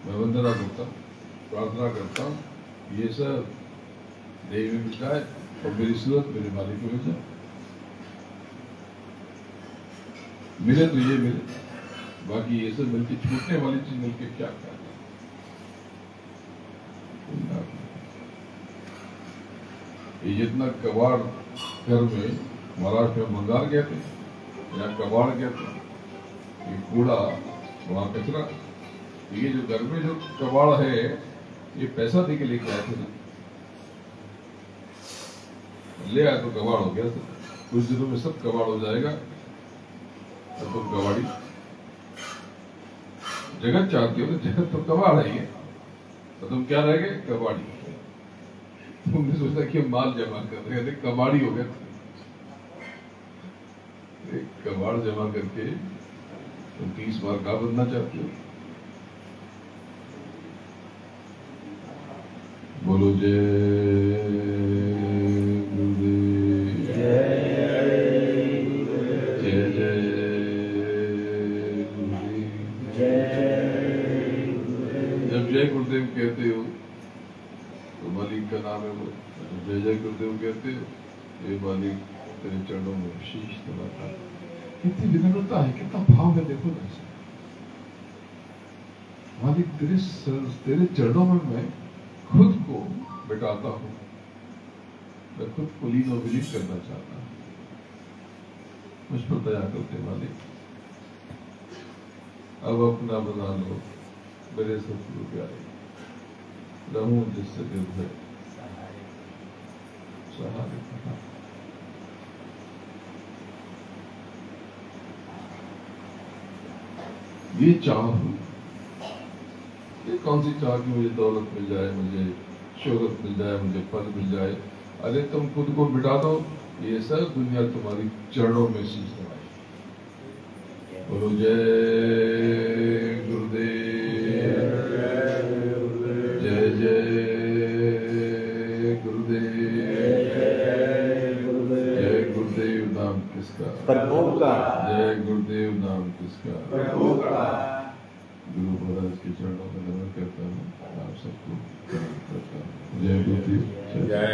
Speaker 1: मैं वंदना करता हूँ, प्रार्थना करता हूँ, ये सब देह में मिल जाए और मेरी सूरत मेरे मालिक को मिल जाए। मिले तो ये मिले, बाकी ये सब मिलके छूटने वाली चीज मिलके क्या करना। ये जितना कबाड़ घर में, महाराष्ट्र में भंगार कहते हैं या कबाड़ कहते हैं, ये कूड़ा, वहां कचरा। ये जो घर में जो कबाड़ है ये पैसा दे के लेके आए थे ना, ले आए तो कबाड़ हो गया। तो कुछ दिनों में सब कबाड़ हो जाएगा और तुम कबाड़ी। जगत चाहती हो तो जगत तो कबाड़ है, तो तुम क्या रह गए? कबाड़ी। तुमने सोचा कि माल जमा कर रहे हैं, कबाड़ी हो गया। कबाड़ जमा करके तुम 30 बार का बनना चाहते हो। बोलो जय गुरुदेव, जय जय गुरुदेव। जब जय गुरुदेव कहते हो तो मालिक का नाम है वो। जय जय गुरुदेव कहते हो, ये मालिक तेरे चरणों में शीश नवाता। कितनी विनम्रता है, कितना भाव है, देखो ना। मालिक तेरे चरणों में मैं खुद को बिठाता हूं, मैं खुद को लीन और विलीन करना चाहता हूं। मुझ पर दया करते मालिक, अब अपना बना लो मेरे सतगुरु प्यारे। रहूं जिससे निर्भय सहारे बना। ये चाह, ये कौन सी चाह कि मुझे दौलत मिल जाए, मुझे शोहरत मिल जाए, मुझे पद मिल जाए। अरे तुम खुद को मिटा दो, ये सब दुनिया तुम्हारी चरणों में शीश नवाएगी। बोलो जय गुरुदेव, जय जय गुरुदेव। जय गुरुदेव नाम किसका?
Speaker 2: प्रभु का।
Speaker 1: जय गुरुदेव नाम किसका?
Speaker 2: प्रभु का।
Speaker 1: गुरु महाराज के चरणों में नमन करता हूँ, आप सबको प्रणाम करता हूँ। जय गुरुदेव,
Speaker 2: जय।